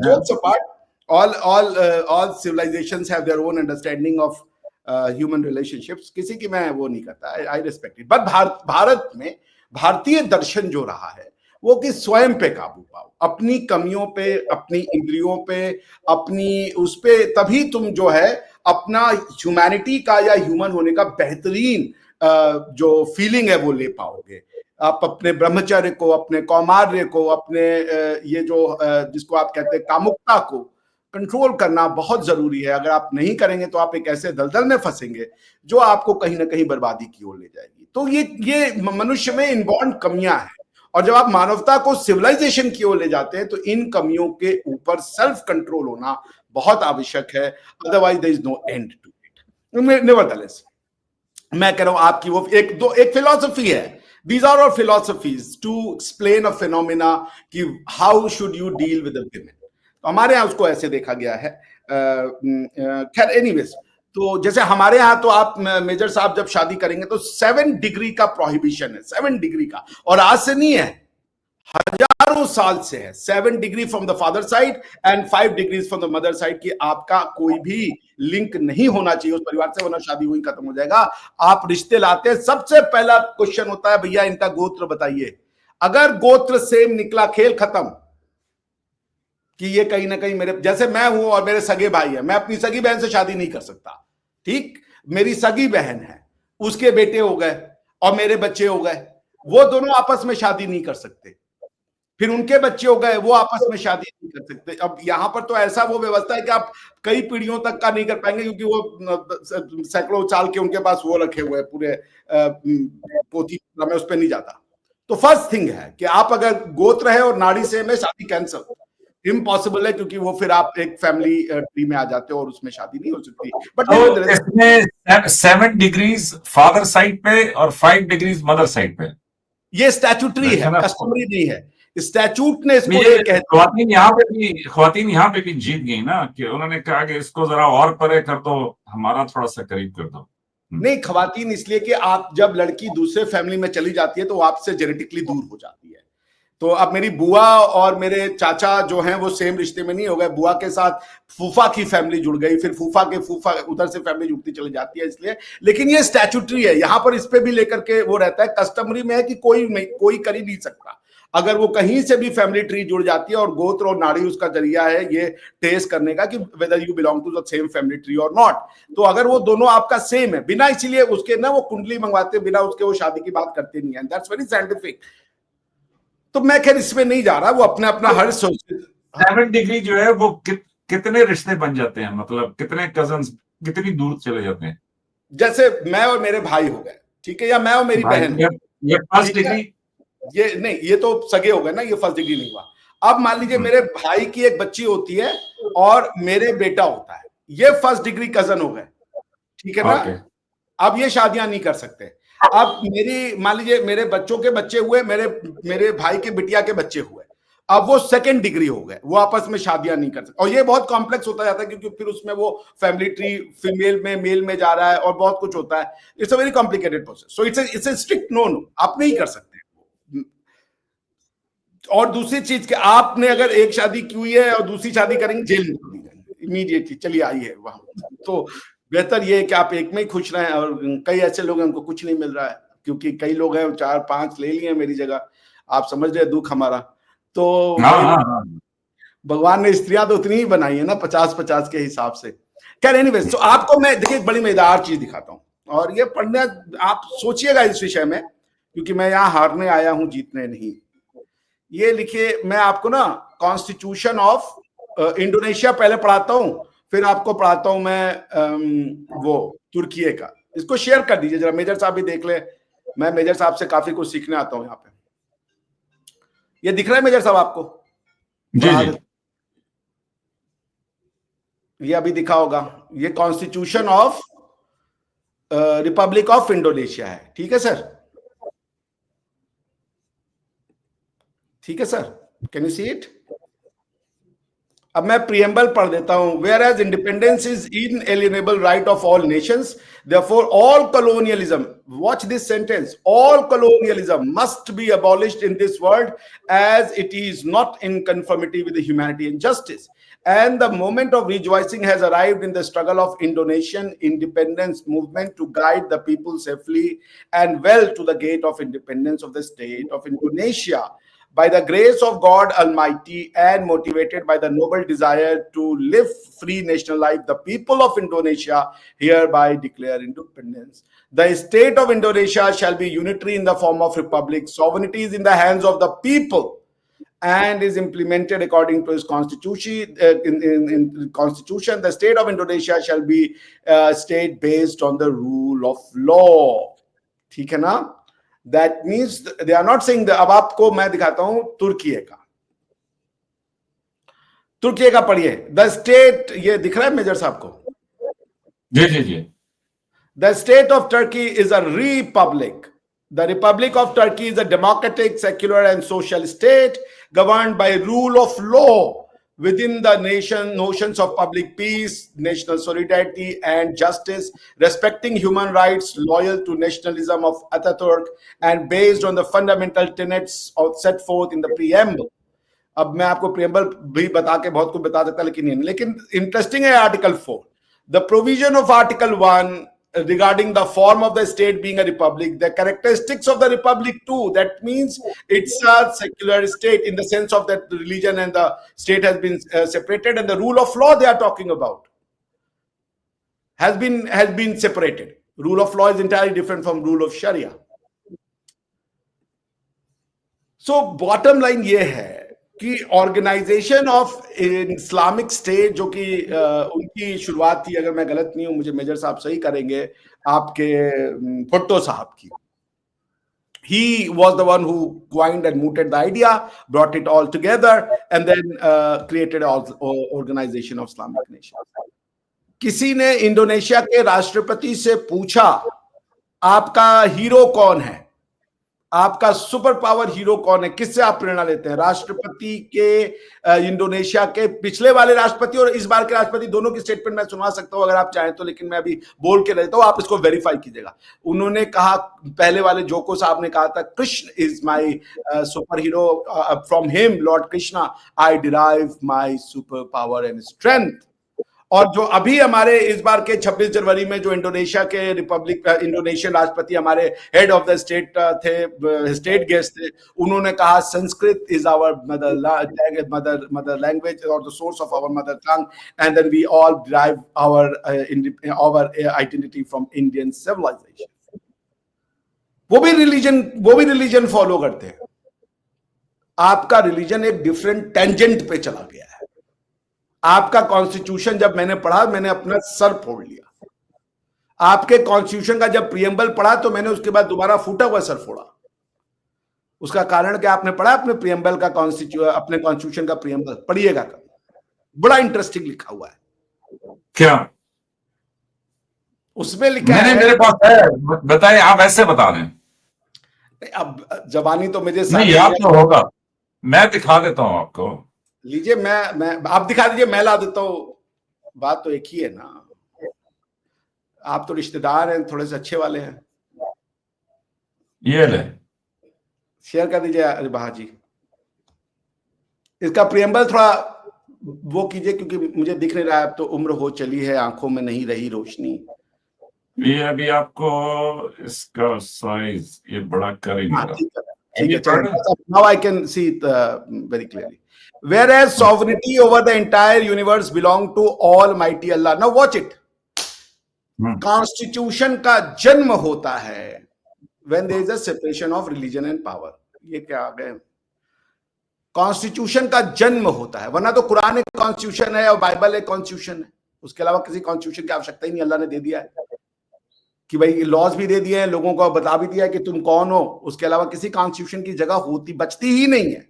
jokes apart, all civilizations have their own understanding of human relationships, किसी की मैं वो नहीं करता, I respect it, but Bharat में भारतीय दर्शन जो रहा है वो कि स्वयं पे काबू पाओ, अपनी कमियों पे, अपनी इंद्रियों पे, अपनी उस पे, तभी तुम जो है अपना ह्यूमैनिटी का या ह्यूमन होने का बेहतरीन जो फीलिंग है वो ले पाओगे। आप अपने ब्रह्मचर्य को, अपने कौमार्य को, अपने ये जो जिसको आप कहते हैं कामुकता को कंट्रोल करना बहुत जरूरी है। अगर आप नहीं करेंगे तो आप एक ऐसे दलदल में फंसेंगे जो आपको कहीं ना कहीं बर्बादी की ओर ले जाएगी। तो ये मनुष्य में इनबॉर्न कमियां हैं, और जब आप मानवता को सिविलाइजेशन की ओर ले जाते हैं तो इन कमियों के ऊपर सेल्फ कंट्रोल होना बहुत आवश्यक है, otherwise there is no end to it. Nevertheless मैं कह रहा हूं आपकी वो एक फिलॉसफी है, these are all philosophies to explain a phenomena कि how should you deal with the women। तो हमारे यहाँ उसको ऐसे देखा गया है। खैर एनीवेज, तो जैसे हमारे यहाँ तो आप मेजर साहब जब शादी करेंगे तो 7 डिग्री का प्रोहिबिशन है, 7 डिग्री का, और आज से नहीं है, हजारों हजारों साल से है, 7 degree from the father side and 5 degrees from the mother side, कि आपका कोई भी लिंक नहीं होना चाहिए उस परिवार से, वरना शादी हुई खत्म हो जाएगा। आप रिश्ते लाते हैं, सबसे पहला क्वेश्चन होता है भैया इनका गोत्र बताइए। अगर गोत्र सेम निकला, खेल खत्म, कि ये कहीं ना कहीं मेरे जैसे मैं हूं और मेरे सगे भाई है, मैं अपनी सगी बहन से शादी नहीं कर सकता, ठीक। मेरी सगी बहन है, उसके बेटे हो गए और मेरे बच्चे हो गए, वो दोनों आपस में शादी नहीं कर सकते। फिर उनके बच्चे हो गए, वो आपस में शादी नहीं कर सकते। अब यहां पर तो ऐसा वो व्यवस्था है कि आप कई पीढ़ियों तक का नहीं कर पाएंगे, क्योंकि वो सैकड़ों साल के उनके पास वो रखे हुए पूरे पोथी में, उस पर नहीं जाता। तो फर्स्ट थिंग है कि आप अगर गोत्र है और नाड़ी सेम है, शादी कैंसिल, इम्पॉसिबल है, क्योंकि वो फिर आप एक फैमिली ट्री में आ जाते हो और उसमें शादी नहीं हो सकती। बट तो इसमें 7 डिग्रीज फादर साइड पे और 5 डिग्रीज मदर साइड पे, ये स्टैट्यूटरी है, कस्टमरी नहीं है। स्टैट्यूट ने इसको ये ख्वातीन यहाँ पे भी जीत गई ना, कि उन्होंने कहा कि इसको जरा और परे कर दो, हमारा थोड़ा सा करीब कर दो। नहीं, खवातीन इसलिए कि आप जब लड़की दूसरे फैमिली में चली जाती है तो आपसे जेनेटिकली दूर हो जाती है। तो अब मेरी बुआ और मेरे चाचा जो हैं वो सेम रिश्ते में नहीं हो गए, बुआ के साथ फूफा की फैमिली जुड़ गई, फिर फूफा के फूफा उधर से फैमिली जुड़ती चली जाती है, इसलिए। लेकिन ये स्टैट्यूटरी है, यहां पर इस पे भी लेकर के वो रहता है। कस्टमरी में है कि कोई कर ही नहीं सकता। अगर वो कहीं से भी फैमिली ट्री जुड़ जाती है और गोत्र और नाड़ी उसका जरिया है ये टेस्ट करने का कि whether you belong to the same family tree और नॉट। तो अगर वो दोनों आपका सेम है, बिना इसीलिए उसके ना वो कुंडली मंगवाते, बिना उसके वो शादी की बात करते नहीं है। That's very scientific. तो मैं खैर इसमें नहीं जा रहा, वो अपने अपना हर सोच। 7 डिग्री जो है वो कितने रिश्ते बन जाते हैं, मतलब कितने कजन्स कितनी दूर चले जाते हैं? जैसे मैं और मेरे भाई हो गए, ठीक है, या मैं और मेरी बहन, ये फर्स्ट डिग्री, ये नहीं, ये तो सगे हो गए ना, ये फर्स्ट डिग्री नहीं हुआ। अब मान लीजिए मेरे भाई की एक बच्ची होती है और मेरे बेटा होता है, ये फर्स्ट डिग्री कजन हो गए, ठीक है ना। अब ये शादियां नहीं कर सकते। अब मेरी मान लीजिए मेरे बच्चों के बच्चे हुए, मेरे भाई के बिटिया के बच्चे हुए, अब वो सेकंड डिग्री हो गए, वो आपस में शादियां नहीं कर सकते। और ये बहुत कॉम्प्लेक्स होता जाता है, क्योंकि फिर उसमें वो फैमिली ट्री फीमेल में मेल में जा रहा है और बहुत कुछ होता है। It's a very complicated process, so it's a strict no, आप नहीं कर सकते। और दूसरी चीज कि आपने अगर एक शादी की हुई है और दूसरी शादी करेंगे, जेल में इमीडिएटली चलिए आइए वहां। तो बेहतर ये है कि आप एक में ही खुश रहें। और कई ऐसे लोग हैं उनको कुछ नहीं मिल रहा है, क्योंकि कई लोग हैं 4-5 ले लिए मेरी जगह। आप समझ रहे दुख हमारा। तो भगवान ने स्त्रियां तो उतनी ही बनाई है ना, 50-50 के हिसाब से। खैर एनीवेज, तो आपको मैं देखिए एक बड़ी मजेदार चीज दिखाता हूँ, और ये पढ़ने आप सोचिएगा इस विषय में, क्योंकि मैं यहाँ हारने आया हूँ, जीतने नहीं। ये लिखिए, मैं आपको ना कॉन्स्टिट्यूशन ऑफ इंडोनेशिया पहले पढ़ाता हूँ, फिर आपको पढ़ाता हूँ मैं वो तुर्की का। इसको शेयर कर दीजिए जरा, मेजर साहब भी देख ले। मैं मेजर साहब से काफी कुछ सीखने आता हूँ यहाँ पे। ये दिख रहा है मेजर साहब आपको? जी। ये अभी दिखा होगा, ये constitution of republic of Indonesia है, ठीक है सर? ठीक है sir, can you see it? अब मैं प्रियम्बल पढ़ देता हूं। Whereas independence is inalienable right of all nations, therefore all colonialism, watch this sentence, all colonialism must be abolished in this world, as it is not in conformity with the humanity and justice. And the moment of rejoicing has arrived in the struggle of Indonesian independence movement to guide the people safely and well to the gate of independence of the state of Indonesia. By the grace of God Almighty and motivated by the noble desire to live free national life, the people of Indonesia hereby declare independence. The state of Indonesia shall be unitary in the form of republic. Sovereignty is in the hands of the people and is implemented according to its constitution. In constitution, the state of Indonesia shall be a state based on the rule of law. ठीक है ना? That means they are not saying that। अब आपको मैं दिखाता हूं तुर्की का। तुर्की का पढ़िए। द स्टेट, ये दिख रहा है मेजर साहब को? जी जी जी। The state of Turkey is a republic. The Republic of Turkey is a democratic, secular, and social state governed by rule of law within the nation, notions of public peace, national solidarity, and justice, respecting human rights, loyal to nationalism of Ataturk, and based on the fundamental tenets set forth in the preamble. अब मैं आपको preamble भी बता के बहुत कुछ बता सकता, लेकिन इंटरेस्टिंग है article 4, the provision of article 1 regarding the form of the state being a republic, the characteristics of the republic too, that means it's a secular state in the sense of that the religion and the state has been separated, and the rule of law they are talking about has been separated. Rule of law is entirely different from rule of Sharia. So bottom line ये है कि organisation of Islamic state जो कि उनकी शुरुआत थी, अगर मैं गलत नहीं हूं, मुझे मेजर साहब सही करेंगे, आपके भुट्टो साहब की. He was the one who coined and mooted the idea, brought it all together, and then created an organization of Islamic nations. किसी ने इंडोनेशिया के राष्ट्रपति से पूछा, आपका हीरो कौन है, आपका सुपर पावर हीरो कौन है, किससे आप प्रेरणा लेते हैं? राष्ट्रपति के इंडोनेशिया के पिछले वाले राष्ट्रपति और इस बार के राष्ट्रपति दोनों की स्टेटमेंट मैं सुनवा सकता हूं अगर आप चाहें तो, लेकिन मैं अभी बोल के रहता हूं, आप इसको वेरीफाई कीजिएगा. उन्होंने कहा, पहले वाले जोको साहब ने कहा था, Krishna is my super hero, from him Lord Krishna I derive my super power and strength. और जो अभी हमारे इस बार के 26 जनवरी में जो इंडोनेशिया के इंडोनेशियन राष्ट्रपति हमारे हेड ऑफ द स्टेट थे, स्टेट गेस्ट थे, उन्होंने कहा Sanskrit is our mother language और the source of our mother tongue, and then we all derive our identity from Indian civilization. वो भी रिलीजन फॉलो करते हैं. आपका रिलीजन एक डिफरेंट टेंजेंट पे चला गया है. आपका कॉन्स्टिट्यूशन जब मैंने पढ़ा, मैंने अपना सर फोड़ लिया. आपके कॉन्स्टिट्यूशन का जब प्रियम्बल पढ़ा तो मैंने उसके बाद दोबारा फूटा हुआ सर फोड़ा. उसका कारण क्या, आपने पढ़ा अपने प्रियम्बल का अपने कॉन्स्टिट्यूशन का प्रियम्बल? पढ़िएगा, बड़ा इंटरेस्टिंग लिखा हुआ है. क्या उसमें लिखा है? मेरे पास है, बताइए, आप ऐसे बता दें. अब जबानी तो मुझे नहीं, याद तो होगा, मैं दिखा देता हूं आपको. लीजिए, मैं आप दिखा दीजिए, मैं ला देता हूं. बात तो एक ही है ना. आप तो रिश्तेदार हैं, थोड़े से अच्छे वाले हैं. ये ले, शेयर कर दीजिए. अरे बहा जी, इसका प्रियम्बल थोड़ा वो कीजिए, क्योंकि मुझे दिख नहीं रहा है. अब तो उम्र हो चली है, आंखों में नहीं रही रोशनी. ये अभी आपको इसका साइज ये बड़ा करेंगे. ठीक है. Now I can see it very clearly. Whereas sovereignty over the entire universe belong to Almighty Allah. Now watch it. Constitution का जन्म होता है when there is a separation of religion and power. ये क्या आ गए? कॉन्स्टिट्यूशन का जन्म होता है, वरना तो कुरान एक कॉन्स्टिट्यूशन है और बाइबल एक कॉन्स्टिट्यूशन है. उसके अलावा किसी कॉन्स्टिट्यूशन की आवश्यकता ही नहीं. अल्लाह ने दे दिया है कि भाई लॉज भी दे दिए हैं, लोगों को बता भी दिया है कि तुम कौन हो. उसके अलावा किसी कॉन्स्टिट्यूशन की जगह बचती ही नहीं है.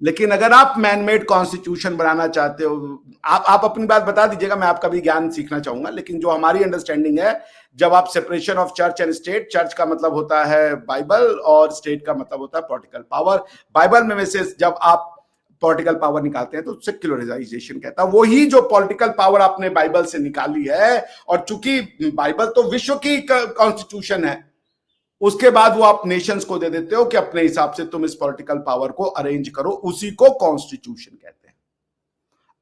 लेकिन अगर आप मैनमेड कॉन्स्टिट्यूशन बनाना चाहते हो, आप अपनी बात बता दीजिएगा, मैं आपका भी ज्ञान सीखना चाहूंगा. लेकिन जो हमारी अंडरस्टैंडिंग है, जब आप separation of church and state, church का मतलब होता है बाइबल और स्टेट का मतलब होता है पॉलिटिकल पावर. बाइबल में से जब आप पॉलिटिकल पावर निकालते हैं तो सेक्युलराइजेशन कहता है. वही जो पॉलिटिकल पावर आपने बाइबल से निकाली है, और चूंकि बाइबल तो विश्व की कॉन्स्टिट्यूशन है, उसके बाद वो आप नेशंस को दे देते हो कि अपने हिसाब से तुम इस पॉलिटिकल पावर को अरेंज करो. उसी को कॉन्स्टिट्यूशन कहते हैं.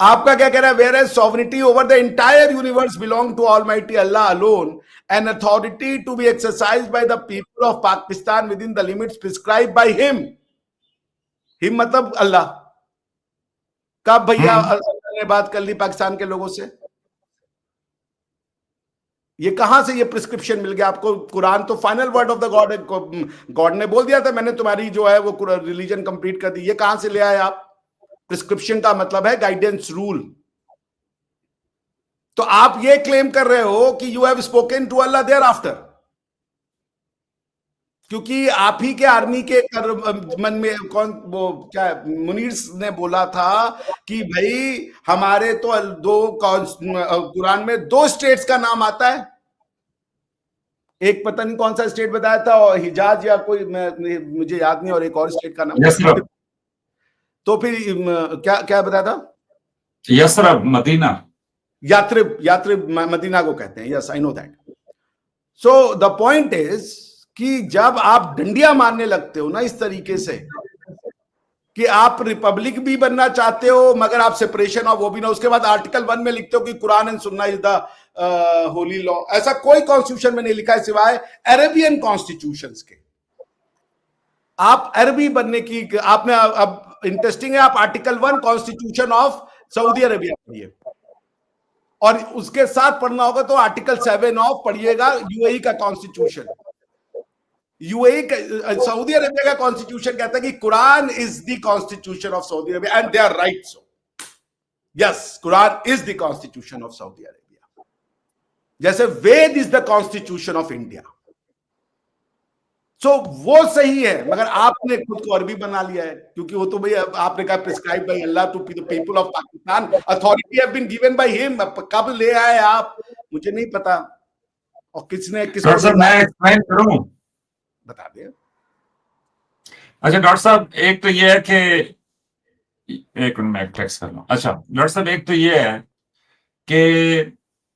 आपका क्या कह रहा है? Whereas sovereignty over the entire universe belong to almighty Allah alone, and authority to be exercised by the people of Pakistan within the limits prescribed by him. Him मतलब अल्लाह. कब भैया अल्लाह ने बात कर ली पाकिस्तान के लोगों से? ये कहां से ये प्रिस्क्रिप्शन मिल गया आपको? कुरान तो final word of the God है. गॉड ने बोल दिया था, मैंने तुम्हारी जो है वो रिलीजन कंप्लीट कर दी. ये कहां से ले आए आप? प्रिस्क्रिप्शन का मतलब है गाइडेंस, रूल. तो आप ये क्लेम कर रहे हो कि you have spoken to Allah thereafter, क्योंकि आप ही के आर्मी के मन में कौन वो क्या मुनीर ने बोला था कि भाई हमारे तो कुरान में 2 स्टेट्स का नाम आता है. एक पता नहीं कौन सा स्टेट बताया था, और हिजाज या कोई, मुझे याद नहीं, और एक और स्टेट का नाम. तो फिर क्या क्या बताया था? Yathrib, Medina. यात्रिब मदीना को कहते हैं. Yes, I know that. So the point is कि जब आप डंडिया मारने लगते हो ना इस तरीके से, कि आप रिपब्लिक भी बनना चाहते हो मगर आप सेपरेशन ऑफ वो भी ना, उसके बाद आर्टिकल 1 में लिखते हो कि कुरान एंड सुन्ना इज द होली लॉ। ऐसा कोई कॉन्स्टिट्यूशन में नहीं लिखा है सिवाय अरेबियन कॉन्स्टिट्यूशंस के। आप अरबी बनने की आपने, अब इंटरेस्टिंग है, आप article 1 constitution of Saudi Arabia पढ़िए और उसके साथ पढ़ना होगा तो आर्टिकल 7 ऑफ पढ़िएगा यूएई का कॉन्स्टिट्यूशन। यूएई सऊदी अरेबिया का कॉन्स्टिट्यूशन कहता है कि Quran is the constitution of Saudi Arabia and they are right so. Yes, Quran is the constitution of Saudi Arabia, जैसे Veda is the constitution of India. So वो सही है, मगर आपने खुद को अरबी बना लिया है क्योंकि वो तो भाई आपने कहा prescribe by Allah to the people of Pakistan, authority have been given by him. कब ले आए आप मुझे नहीं पता, और किसने डॉक्टर साहब मैं एक्सप्लेन करूं, बता दें। अच्छा डॉक्टर साहब, एक तो ये है कि एक मिनट में टेक्स्ट कर लूं। अच्छा डॉक्टर साहब, एक तो ये है कि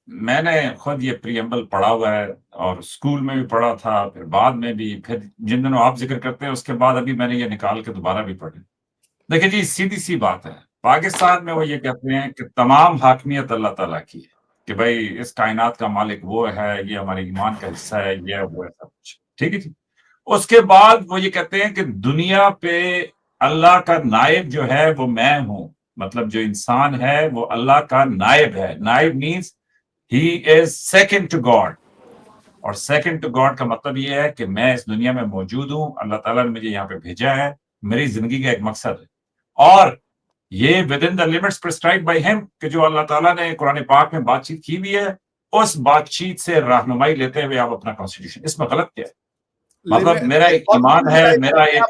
मैंने खुद ये प्रीएम्बल पढ़ा हुआ है और स्कूल में भी पढ़ा था, फिर बाद में भी, फिर जिन दिनों आप जिक्र करते हैं उसके बाद अभी मैंने ये निकाल के दोबारा भी पढ़ी। देखिए जी, सीधी सी बात है, पाकिस्तान में वो ये कहते हैं कि तमाम हाकमियत अल्लाह ताला की है, कि भाई इस कायनात का मालिक वो है, ये हमारे ईमान का हिस्सा है, ये वो है, सब कुछ ठीक है जी। उसके बाद वो ये कहते हैं कि दुनिया पे अल्लाह का नायब जो है वो मैं हूं, मतलब जो इंसान है वो अल्लाह का नायब है। नायब means he is second to God, और सेकंड टू गॉड का मतलब ये है कि मैं इस दुनिया में मौजूद हूं, अल्लाह ताला ने मुझे यहाँ पे भेजा है, मेरी जिंदगी का एक मकसद है, और ये with in the limits prescribed by him, कि जो अल्लाह ताला ने कुरान पाक में बातचीत की भी है, उस बातचीत से रहनुमाई लेते हुए आप अपना कॉन्स्टिट्यूशन, इसमें गलत क्या है? मतलब मेरा एक ईमान है, मेरा एक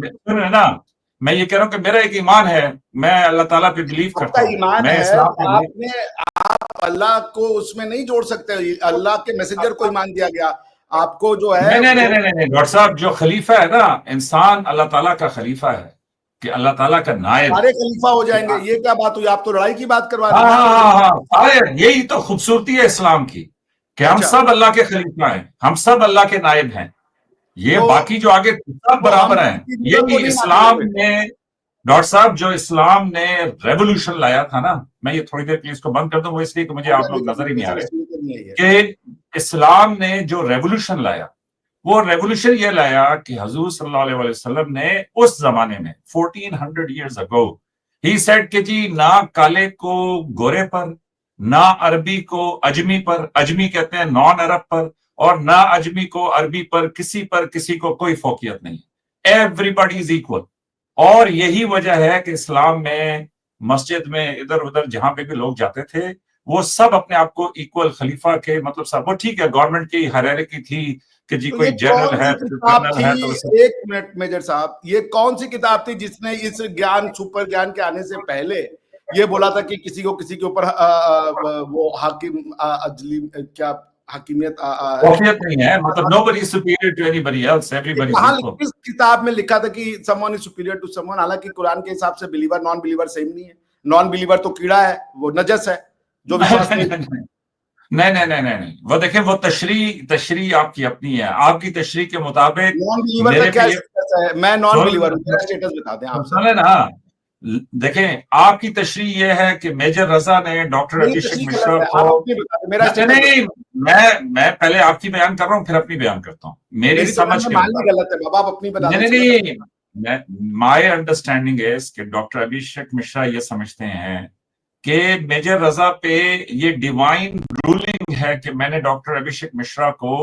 सुन ना, मैं ये कह रहा हूँ कि मेरा एक ईमान है, मैं अल्लाह ताला पे बिलीव करता हूँ, ईमान मैं है, इस्लाम पे आपने आप अल्लाह को उसमें नहीं जोड़ सकते, अल्लाह के मैसेंजर को ईमान दिया गया आपको जो है। नहीं डॉक्टर साहब, जो खलीफा है ना, इंसान अल्लाह ताला का खलीफा है, कि अल्लाह ताला का नायब, सारे खलीफा हो जाएंगे, ये क्या बात हुई? आप तो लड़ाई की बात करवा रहे हैं। हाँ, यही तो खूबसूरती है इस्लाम की, कि हम सब अल्लाह के खलीफा हैं, हम सब अल्लाह के नायब हैं, ये तो, बाकी जो आगे सब बराबर हैं। यही इस्लाम ने, डॉक्टर साहब, जो इस्लाम ने रेवोल्यूशन लाया था ना, मैं ये थोड़ी देर के लिए इसको बंद कर दूं, वो इसलिए कि मुझे आप लोग नजर ही नहीं आ रहे, कि इस्लाम ने जो रेवोल्यूशन लाया, वो रेवोल्यूशन ये लाया कि हुजूर सल्लल्लाहु अलैहि वसल्लम ने उस जमाने में 1400 ईयर्स अगो ही सेड कि जी ना काले को गोरे पर, ना अरबी को अजमी पर, अजमी कहते हैं नॉन अरब पर, और ना अजमी को अरबी पर, किसी को कोई फौकियत नहीं, एवरीबॉडी इज इक्वल। और यही वजह है कि इस्लाम में मस्जिद में इधर उधर जहां पे भी लोग जाते थे, वो सब अपने आप को इक्वल खलीफा के, मतलब सब, वो ठीक है गवर्नमेंट की हायरार्की थी कि जी तो कोई जनरल है तो कर्नल है, तो एक मिनट मेजर साहब, ये कौन सी किताब थी जिसने इस ज्ञान, सुपर ज्ञान के आने से पहले ये बोला था कि किसी के ऊपर वो हाकिम अजली क्या हकीमियत नहीं है, मतलब nobody is superior to anybody else, everybody is equal। इस किताब में लिखा था कि someone is superior to someone, हालांकि कुरान के हिसाब से बिलीवर नॉन बिलीवर सेम नहीं है। नॉन बिलीवर तो कीड़ा है, वो नजस है जो विश्वास नहीं, वो देखें, वो तशरी आपकी अपनी है, आपकी तशरी के मुताबिक नॉन बिलीवर का क्या स्टेटस है? मैं नॉन बिलीवर हूं, मेरा स्टेटस बता दें आप। सुने ना, देखें आपकी तशरी ये है कि मेजर रजा ने डॉक्टर अभिषेक मिश्रा को, मेरा नहीं, मैं पहले आपकी बयान कर रहा हूं, फिर अपनी बयान करता हूं, मेरी समझ के गलत है बाबा, आप अपनी बता दें। नहीं, माय अंडरस्टैंडिंग इज कि डॉक्टर अभिषेक मिश्रा ये समझते हैं कि मेजर रजा पे ये डिवाइन रूलिंग है कि मैंने डॉक्टर अभिषेक मिश्रा को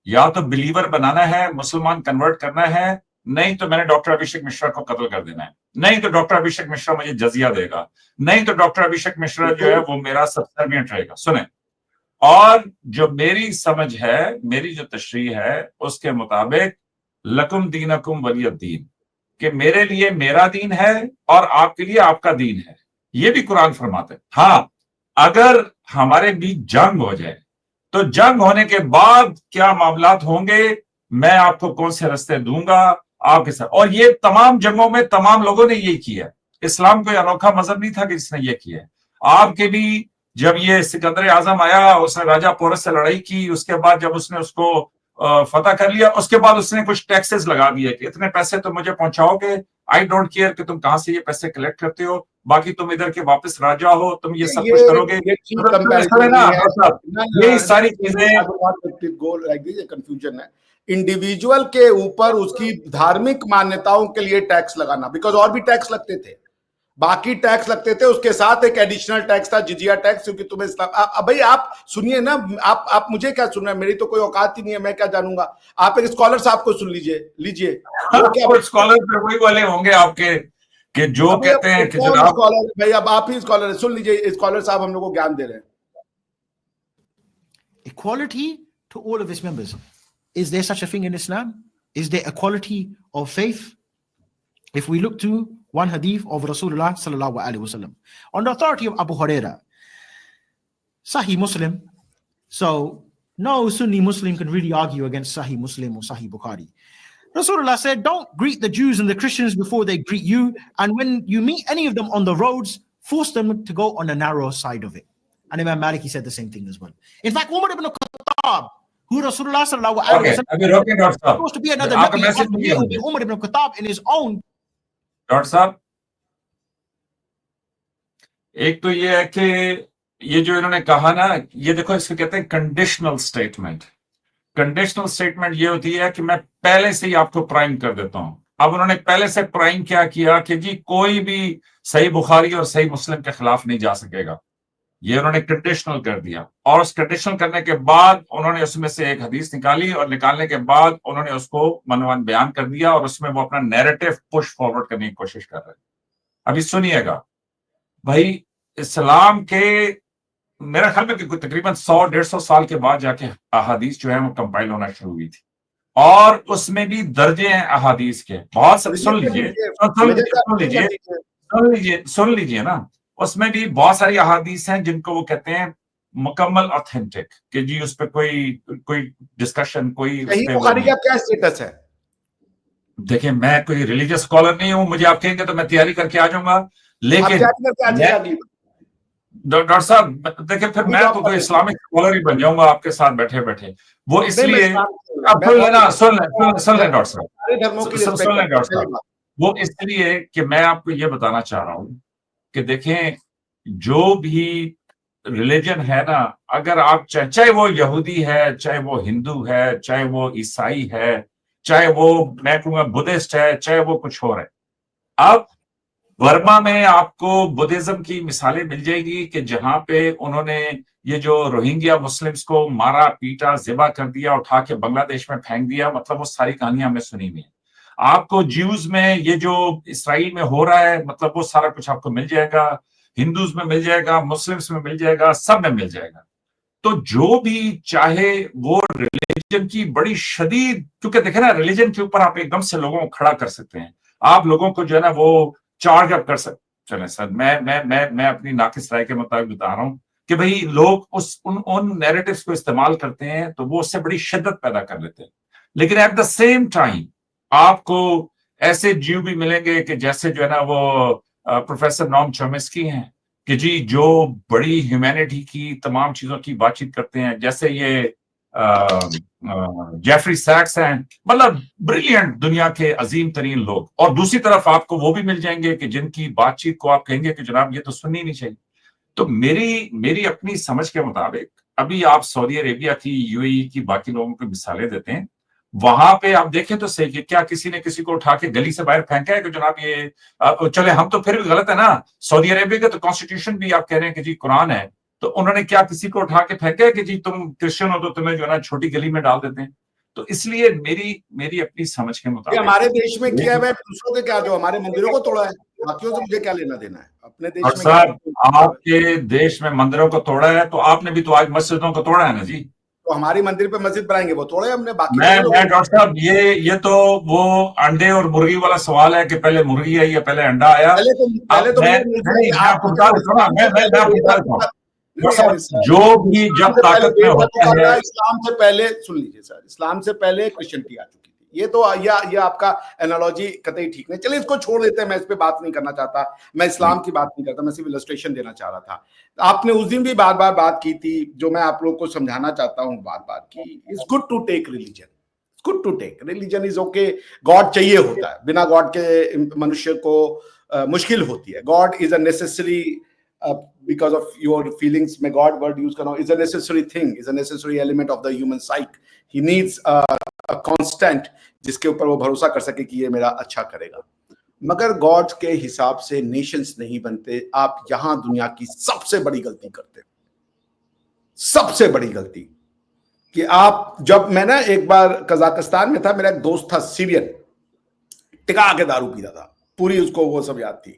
या तो बिलीवर बनाना है, मुसलमान कन्वर्ट करना है, नहीं तो मैंने डॉक्टर अभिषेक मिश्रा को कत्ल कर देना है, नहीं तो डॉक्टर अभिषेक मिश्रा मुझे जजिया देगा, नहीं तो डॉक्टर अभिषेक मिश्रा जो है वो मेरा सब्सर्विएंट रहेगा। सुने, और जो मेरी समझ है, मेरी जो तशरीह है, उसके मुताबिक लकुम दीनकुम वलियद्दीन, कि मेरे लिए मेरा दीन है और आपके लिए आपका दीन है, ये भी कुरान फरमाते हैं। हाँ, अगर हमारे बीच जंग हो जाए तो जंग होने के बाद क्या मामलात होंगे, मैं आपको कौन से रास्ते दूंगा आपके साथ, और ये तमाम जंगों में तमाम लोगों ने यही किया। इस्लाम कोई अनोखा मजहब नहीं था कि जिसने ये किया। आपके भी जब ये सिकंदर आजम आया, उसने राजा पोरस से लड़ाई की, उसके बाद जब उसने उसको फतह कर लिया, उसके बाद उसने कुछ टैक्सेस लगा दिए कि इतने पैसे तुम मुझे पहुंचाओगे, आई डोंट केयर कि तुम कहां से ये पैसे कलेक्ट करते हो, बाकी तुम इधर के वापस राजा हो, तुम ये सब कुछ करोगे। ये चीज मतलब कंपैरिजन ना नहीं है। साहब, यही सारी चीजें गोल लाइक दिस कंफ्यूजन है। इंडिविजुअल के ऊपर उसकी धार्मिक मान्यताओं के लिए टैक्स लगाना, बिकॉज और भी टैक्स लगते थे, बाकी टैक्स लगते थे, उसके साथ एक एडिशनल टैक्स था जिजिया टैक्स, क्योंकि तुम्हें भाई आप सुनिए ना, आप मुझे क्या सुनना है, मेरी तो कोई औकात ही नहीं है, मैं क्या जानूंगा। आप एक स्कॉलर साहब को सुन लीजिए वो क्या स्कॉलर पे वही वाले होंगे आपके कि जो कहते हैं कि जनाब स्कॉलर, भाई अब आप ही स्कॉलर है, सुन लीजिए, स्कॉलर साहब हम लोग को ज्ञान दे रहे हैं। Equality to all of its members. Is there such a thing in Islam? Is there equality of faith? If we look to one hadith of Rasulullah sallallahu alaihi wasallam, on the authority of Abu Huraira, Sahih Muslim, so no Sunni Muslim can really argue against Sahih Muslim or Sahih Bukhari. Rasulullah said, don't greet the Jews and the Christians before they greet you, and when you meet any of them on the roads, force them to go on the narrow side of it. And Imam Malik, he said the same thing as well. In fact, Umar ibn Khattab, who Rasulullah sallallahu alaihi wasallam was supposed to be another Nabi, Umar ibn Khattab in his own. Doctor साहब, एक तो ये है कि ये जो इन्होंने कहा ना, ये देखो इसको कहते हैं कंडीशनल स्टेटमेंट। कंडीशनल स्टेटमेंट ये होती है कि मैं पहले से ही आपको प्राइम कर देता हूं। अब उन्होंने पहले से प्राइम क्या किया कि जी कोई भी सही बुखारी और सही मुस्लिम के खिलाफ नहीं जा सकेगा, ये उन्होंने कंडीशनल कर दिया। और उस कंडीशनल करने के बाद उन्होंने उसमें से एक हदीस निकाली, और निकालने के बाद उन्होंने उसको मनवान बयान कर दिया, और उसमें वो अपना नैरेटिव पुश फॉरवर्ड करने की कोशिश कर रहे हैं। अभी सुनिएगा भाई, इस्लाम के मेरा ख्याल में तकरीबन 100-150 साल के बाद जाके अहादीस जो है वो कंपाइल होना शुरू हुई थी, और उसमें भी दर्जे हैं अहादीस के बहुत। सुन लीजिए ना, उसमें भी बहुत सारी अहादीस हैं जिनको वो कहते हैं मुकम्मल ऑथेंटिक, कि जी उस पर कोई डिस्कशन, कोई बुखारी का क्या स्टेटस है। देखिए, मैं कोई रिलीजियस स्कॉलर नहीं हूं, मुझे आप कहेंगे तो मैं तैयारी करके आ जाऊंगा, लेकिन डॉक्टर साहब देखिए, फिर मैं तो कोई इस्लामिक स्कॉलर ही बन जाऊंगा आपके साथ बैठे बैठे। वो इसलिए सुन लें डॉक्टर साहब, वो इसलिए कि मैं आपको ये बताना चाह रहा हूं कि देखें, जो भी रिलीजन है ना, अगर आप चाहे वो यहूदी है, चाहे वो हिंदू है, चाहे वो ईसाई है, चाहे वो मैं कहूंगा बुद्धिस्ट है, चाहे वो कुछ और है। अब बर्मा में आपको बुद्धिज्म की मिसालें मिल जाएगी कि जहां पे उन्होंने ये जो रोहिंग्या मुस्लिम्स को मारा, पीटा, ज़िबा कर दिया, उठा के बांग्लादेश में फेंक दिया, मतलब वो सारी कहानियां हमने सुनी हुई है। आपको ज्यूज में ये जो इसराइल में हो रहा है, मतलब वो सारा कुछ आपको मिल जाएगा, हिंदूज में मिल जाएगा, मुस्लिम्स में मिल जाएगा, सब में मिल जाएगा। तो जो भी चाहे वो रिलीजन की बड़ी शदीद, क्योंकि देखे ना, रिलीजन के ऊपर आप एकदम से लोगों को खड़ा कर सकते हैं, आप लोगों को जो है ना वो चार्ज अप कर सकते। चलें सर, मैं अपनी नाकिस राय के मुताबिक बता रहा हूं कि भाई लोग उन नैरेटिव्स को इस्तेमाल करते हैं तो वो उससे बड़ी शिद्दत पैदा कर लेते हैं। लेकिन एट द सेम टाइम आपको ऐसे जीव भी मिलेंगे कि जैसे जो है ना वो प्रोफेसर नॉम चॉम्स्की हैं, कि जी जो बड़ी ह्यूमैनिटी की तमाम चीजों की बातचीत करते हैं, जैसे ये जेफरी सैक्स हैं, मतलब ब्रिलियंट, दुनिया के अजीम तरीन लोग। और दूसरी तरफ आपको वो भी मिल जाएंगे कि जिनकी बातचीत को आप कहेंगे कि जनाब ये तो सुननी नहीं चाहिए। तो मेरी अपनी समझ के मुताबिक, अभी आप सऊदी अरेबिया की, यूएई की, बाकी लोगों को मिसालें देते हैं, वहां पे आप देखें तो सही कि क्या किसी ने किसी को उठा के गली से बाहर फेंका है कि जनाब ये चले, हम तो फिर भी गलत है ना। सऊदी अरेबिया का तो कॉन्स्टिट्यूशन भी आप कह रहे हैं कि जी कुरान है, तो उन्होंने क्या किसी को उठा के फेंका है कि जी तुम क्रिश्चियन हो तो तुम्हें जो है ना छोटी गली में डाल देते हैं। तो इसलिए मेरी अपनी समझ के मुताबिक, हमारे देश में किया है, दूसरों के क्या, जो हमारे मंदिरों को तोड़ा है, बाकियों से मुझे क्या लेना देना है। अपने देश में सर, आपके देश में मंदिरों को तोड़ा है, तो आपने भी तो आज मस्जिदों को तोड़ा है ना जी। तो हमारी मंदिर पे मस्जिद बनाएंगे, वो तोड़े हमने। बाकी मैं डॉक्टर साहब, ये तो वो अंडे और मुर्गी वाला सवाल है कि पहले मुर्गी आई या पहले अंडा आया। जो भी जब ताकत में होता है, इस्लाम से पहले, सुन लीजिए सर, इस्लाम से पहले क्रिश्चियनिटी आ चुकी थी। ये तो ये आपका एनालॉजी कतई ठीक नहीं। चलिए इसको छोड़ देते हैं, मैं इस पे बात नहीं करना चाहता, मैं इस्लाम की बात नहीं करता, मैं सिर्फ इलस्ट्रेशन देना चाह रहा था। आपने उस दिन भी बार बार बात की थी, जो मैं आप लोग को समझाना चाहता हूं बार बार, कि it's good to take religion, it's good to take religion, is okay. God चाहिए होता है, बिना गॉड के मनुष्य को मुश्किल होती है। God is a necessary, because of your feelings, may God word use करना, is a necessary thing, is a necessary element of the human psyche. He needs a constant जिसके ऊपर वो भरोसा कर सके कि ये मेरा अच्छा करेगा। मगर गॉड के हिसाब से नेशंस नहीं बनते। आप यहां दुनिया की सबसे बड़ी गलती करते हो, सबसे बड़ी गलती, कि आप, जब मैं ना एक बार कजाकिस्तान में था, मेरा एक दोस्त था सीरियन, टिका के दारू पीता था, पूरी उसको वो सब याद थी।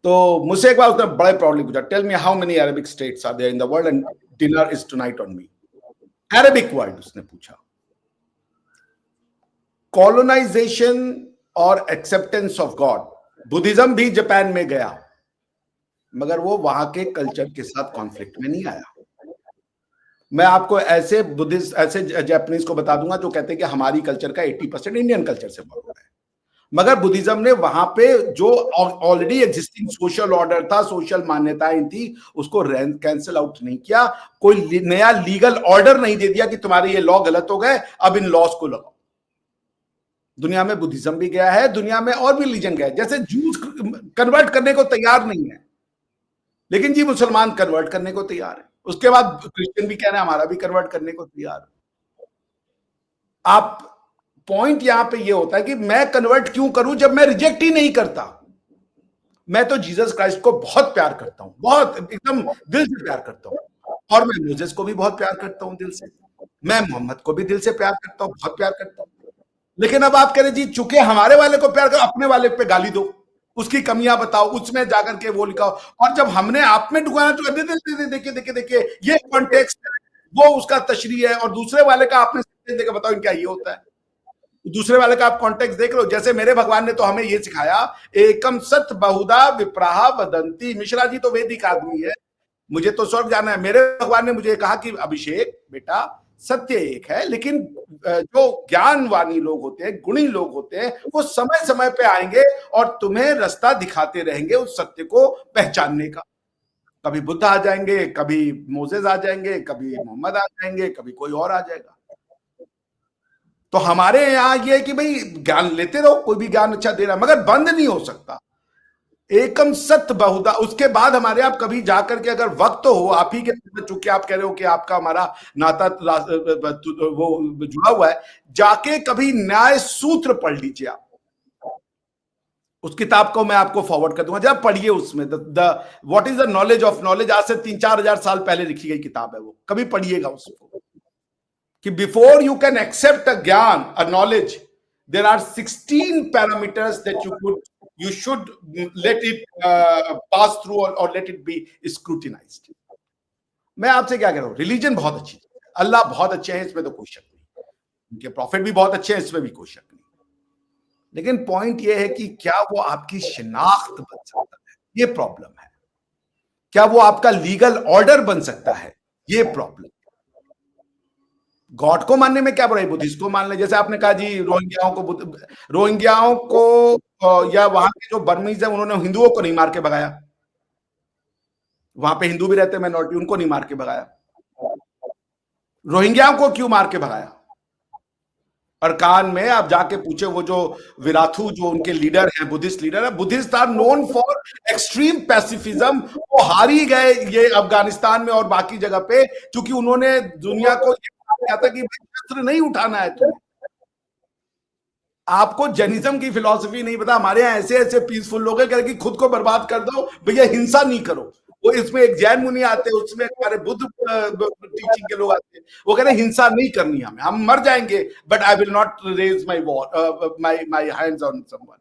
तो मुझसे एक बार उसने बड़े प्राउडली पूछा, tell me how many Arabic states are there in the world and dinner is tonight on me. Arabic world उसने पूछा। कॉलोनाइजेशन और एक्सेप्टेंस ऑफ गॉड, बुद्धिज्म भी जापान में गया, मगर वो वहां के कल्चर के साथ कॉन्फ्लिक्ट में नहीं आया। मैं आपको ऐसे बुद्धिस्ट, ऐसे जापानीज को बता दूंगा जो कहते हैं कि हमारी कल्चर का 80% इंडियन कल्चर से फॉलो है, मगर बुद्धिज्म ने वहां पे जो ऑलरेडी एग्जिस्टिंग सोशल ऑर्डर था, सोशल मान्यताएं थी, उसको कैंसिल आउट नहीं किया। कोई नया लीगल ऑर्डर नहीं दे दिया कि तुम्हारे ये लॉ गलत हो गए, अब इन लॉस को लगाओ। दुनिया में बुद्धिज्म भी गया है, दुनिया में और भी रिलीजन गया है। जैसे जूस कन्वर्ट करने को तैयार नहीं है, लेकिन जी मुसलमान कन्वर्ट करने को तैयार है। उसके बाद क्रिश्चियन भी कह रहे हैं हमारा भी कन्वर्ट करने को तैयार है। आप पॉइंट यहां पे ये होता है कि मैं कन्वर्ट क्यों करूं जब मैं रिजेक्ट ही नहीं करता। मैं तो जीसस क्राइस्ट को बहुत प्यार करता हूं, बहुत एकदम दिल से प्यार करता हूं, और मैं मोजेस को भी बहुत प्यार करता हूं दिल से, मैं मोहम्मद को भी दिल से प्यार करता हूं, बहुत प्यार करता हूं। लेकिन अब आप कह रहे जी चूंकि हमारे वाले को प्यार करो, अपने वाले पे गाली दो, उसकी कमियां बताओ, उसमें जाकर के वो लिखाओ, और जब हमने आप में ढुकाया तो देखिए देखिए देखिए ये कॉन्टेक्स्ट है, वो उसका तशरीह है, और दूसरे वाले का आपने देखा, बताओ इनका ये होता है। दूसरे वाले का आप कॉन्टेक्स्ट देख लो। जैसे मेरे भगवान ने तो हमें ये सिखाया, एकम सत बहुधा विप्राहा वदंती। मिश्रा जी तो वैदिक आदमी है, मुझे तो स्वर्ग जाना है। मेरे भगवान ने मुझे कहा कि अभिषेक बेटा, सत्य एक है, लेकिन जो ज्ञानवानी लोग होते हैं, गुणी लोग होते हैं, वो समय समय पे आएंगे और तुम्हें रास्ता दिखाते रहेंगे उस सत्य को पहचानने का। कभी बुद्ध आ जाएंगे, कभी मोसेस आ जाएंगे, कभी मोहम्मद आ जाएंगे, कभी कोई और आ जाएगा। तो हमारे यहां ये है कि भाई ज्ञान लेते रहो, कोई भी ज्ञान अच्छा दे रहा, मगर बंद नहीं हो सकता। एकम सत्य बहुधा। उसके बाद हमारे आप कभी जाकर के, अगर वक्त हो आप ही के, चूंकि आप कह रहे हो कि आपका हमारा नाता वो जुड़ा हुआ है, जाके कभी न्याय सूत्र पढ़ लीजिए आप। उस किताब को मैं आपको फॉरवर्ड कर दूंगा, जब पढ़िए उसमें what is the knowledge of knowledge, आज से 3-4 हजार साल पहले लिखी गई किताब है वो, कभी पढ़िएगा उसको। कि before you can accept a ज्ञान, a knowledge, there are 16 parameters that you should let it pass through or let it be scrutinized. मैं आपसे क्या कह रहा हूं, रिलीजन बहुत अच्छी है, अल्लाह बहुत अच्छे हैं, इसमें तो कोई शक नहीं, उनके प्रॉफिट भी बहुत अच्छे हैं, इसमें भी कोई शक नहीं। लेकिन पॉइंट ये है कि क्या वो आपकी शिनाख्त बन सकता है, ये प्रॉब्लम है। क्या वो आपका लीगल ऑर्डर बन सकता है, ये प्रॉब्लम। गॉड को मानने में क्या बुराई, बुद्धिस्ट को मान ले। जैसे आपने कहा जी रोहिंग्याओं को या वहां के जो बर्मीज है, उन्होंने हिंदुओं को नहीं मार के भगाया, वहां पे हिंदू भी रहते हैं माइनॉरिटी, उनको नहीं मार के भगाया। रोहिंग्याओं को क्यों मार के भगाया? अरकान में आप जाके पूछे, वो जो विराथू जो उनके लीडर हैं, बुद्धिस्ट लीडर है, Buddhist are known for extreme pacifism. वो हार ही गए ये अफगानिस्तान में और बाकी जगह पे, क्योंकि उन्होंने दुनिया को कहा था कि शस्त्र नहीं उठाना है तुम्हें। आपको जैनिज्म की फिलॉसफी नहीं पता। हमारे यहाँ ऐसे ऐसे पीसफुल लोग हैं कि खुद को बर्बाद कर दो भैया, हिंसा नहीं करो। वो इसमें एक जैन मुनि आते हैं, उसमें हमारे बुद्ध टीचिंग के लोग आते हैं, वो कह रहे हैं हिंसा नहीं करनी हमें, हम मर जाएंगे but I will not raise my war my hands on someone.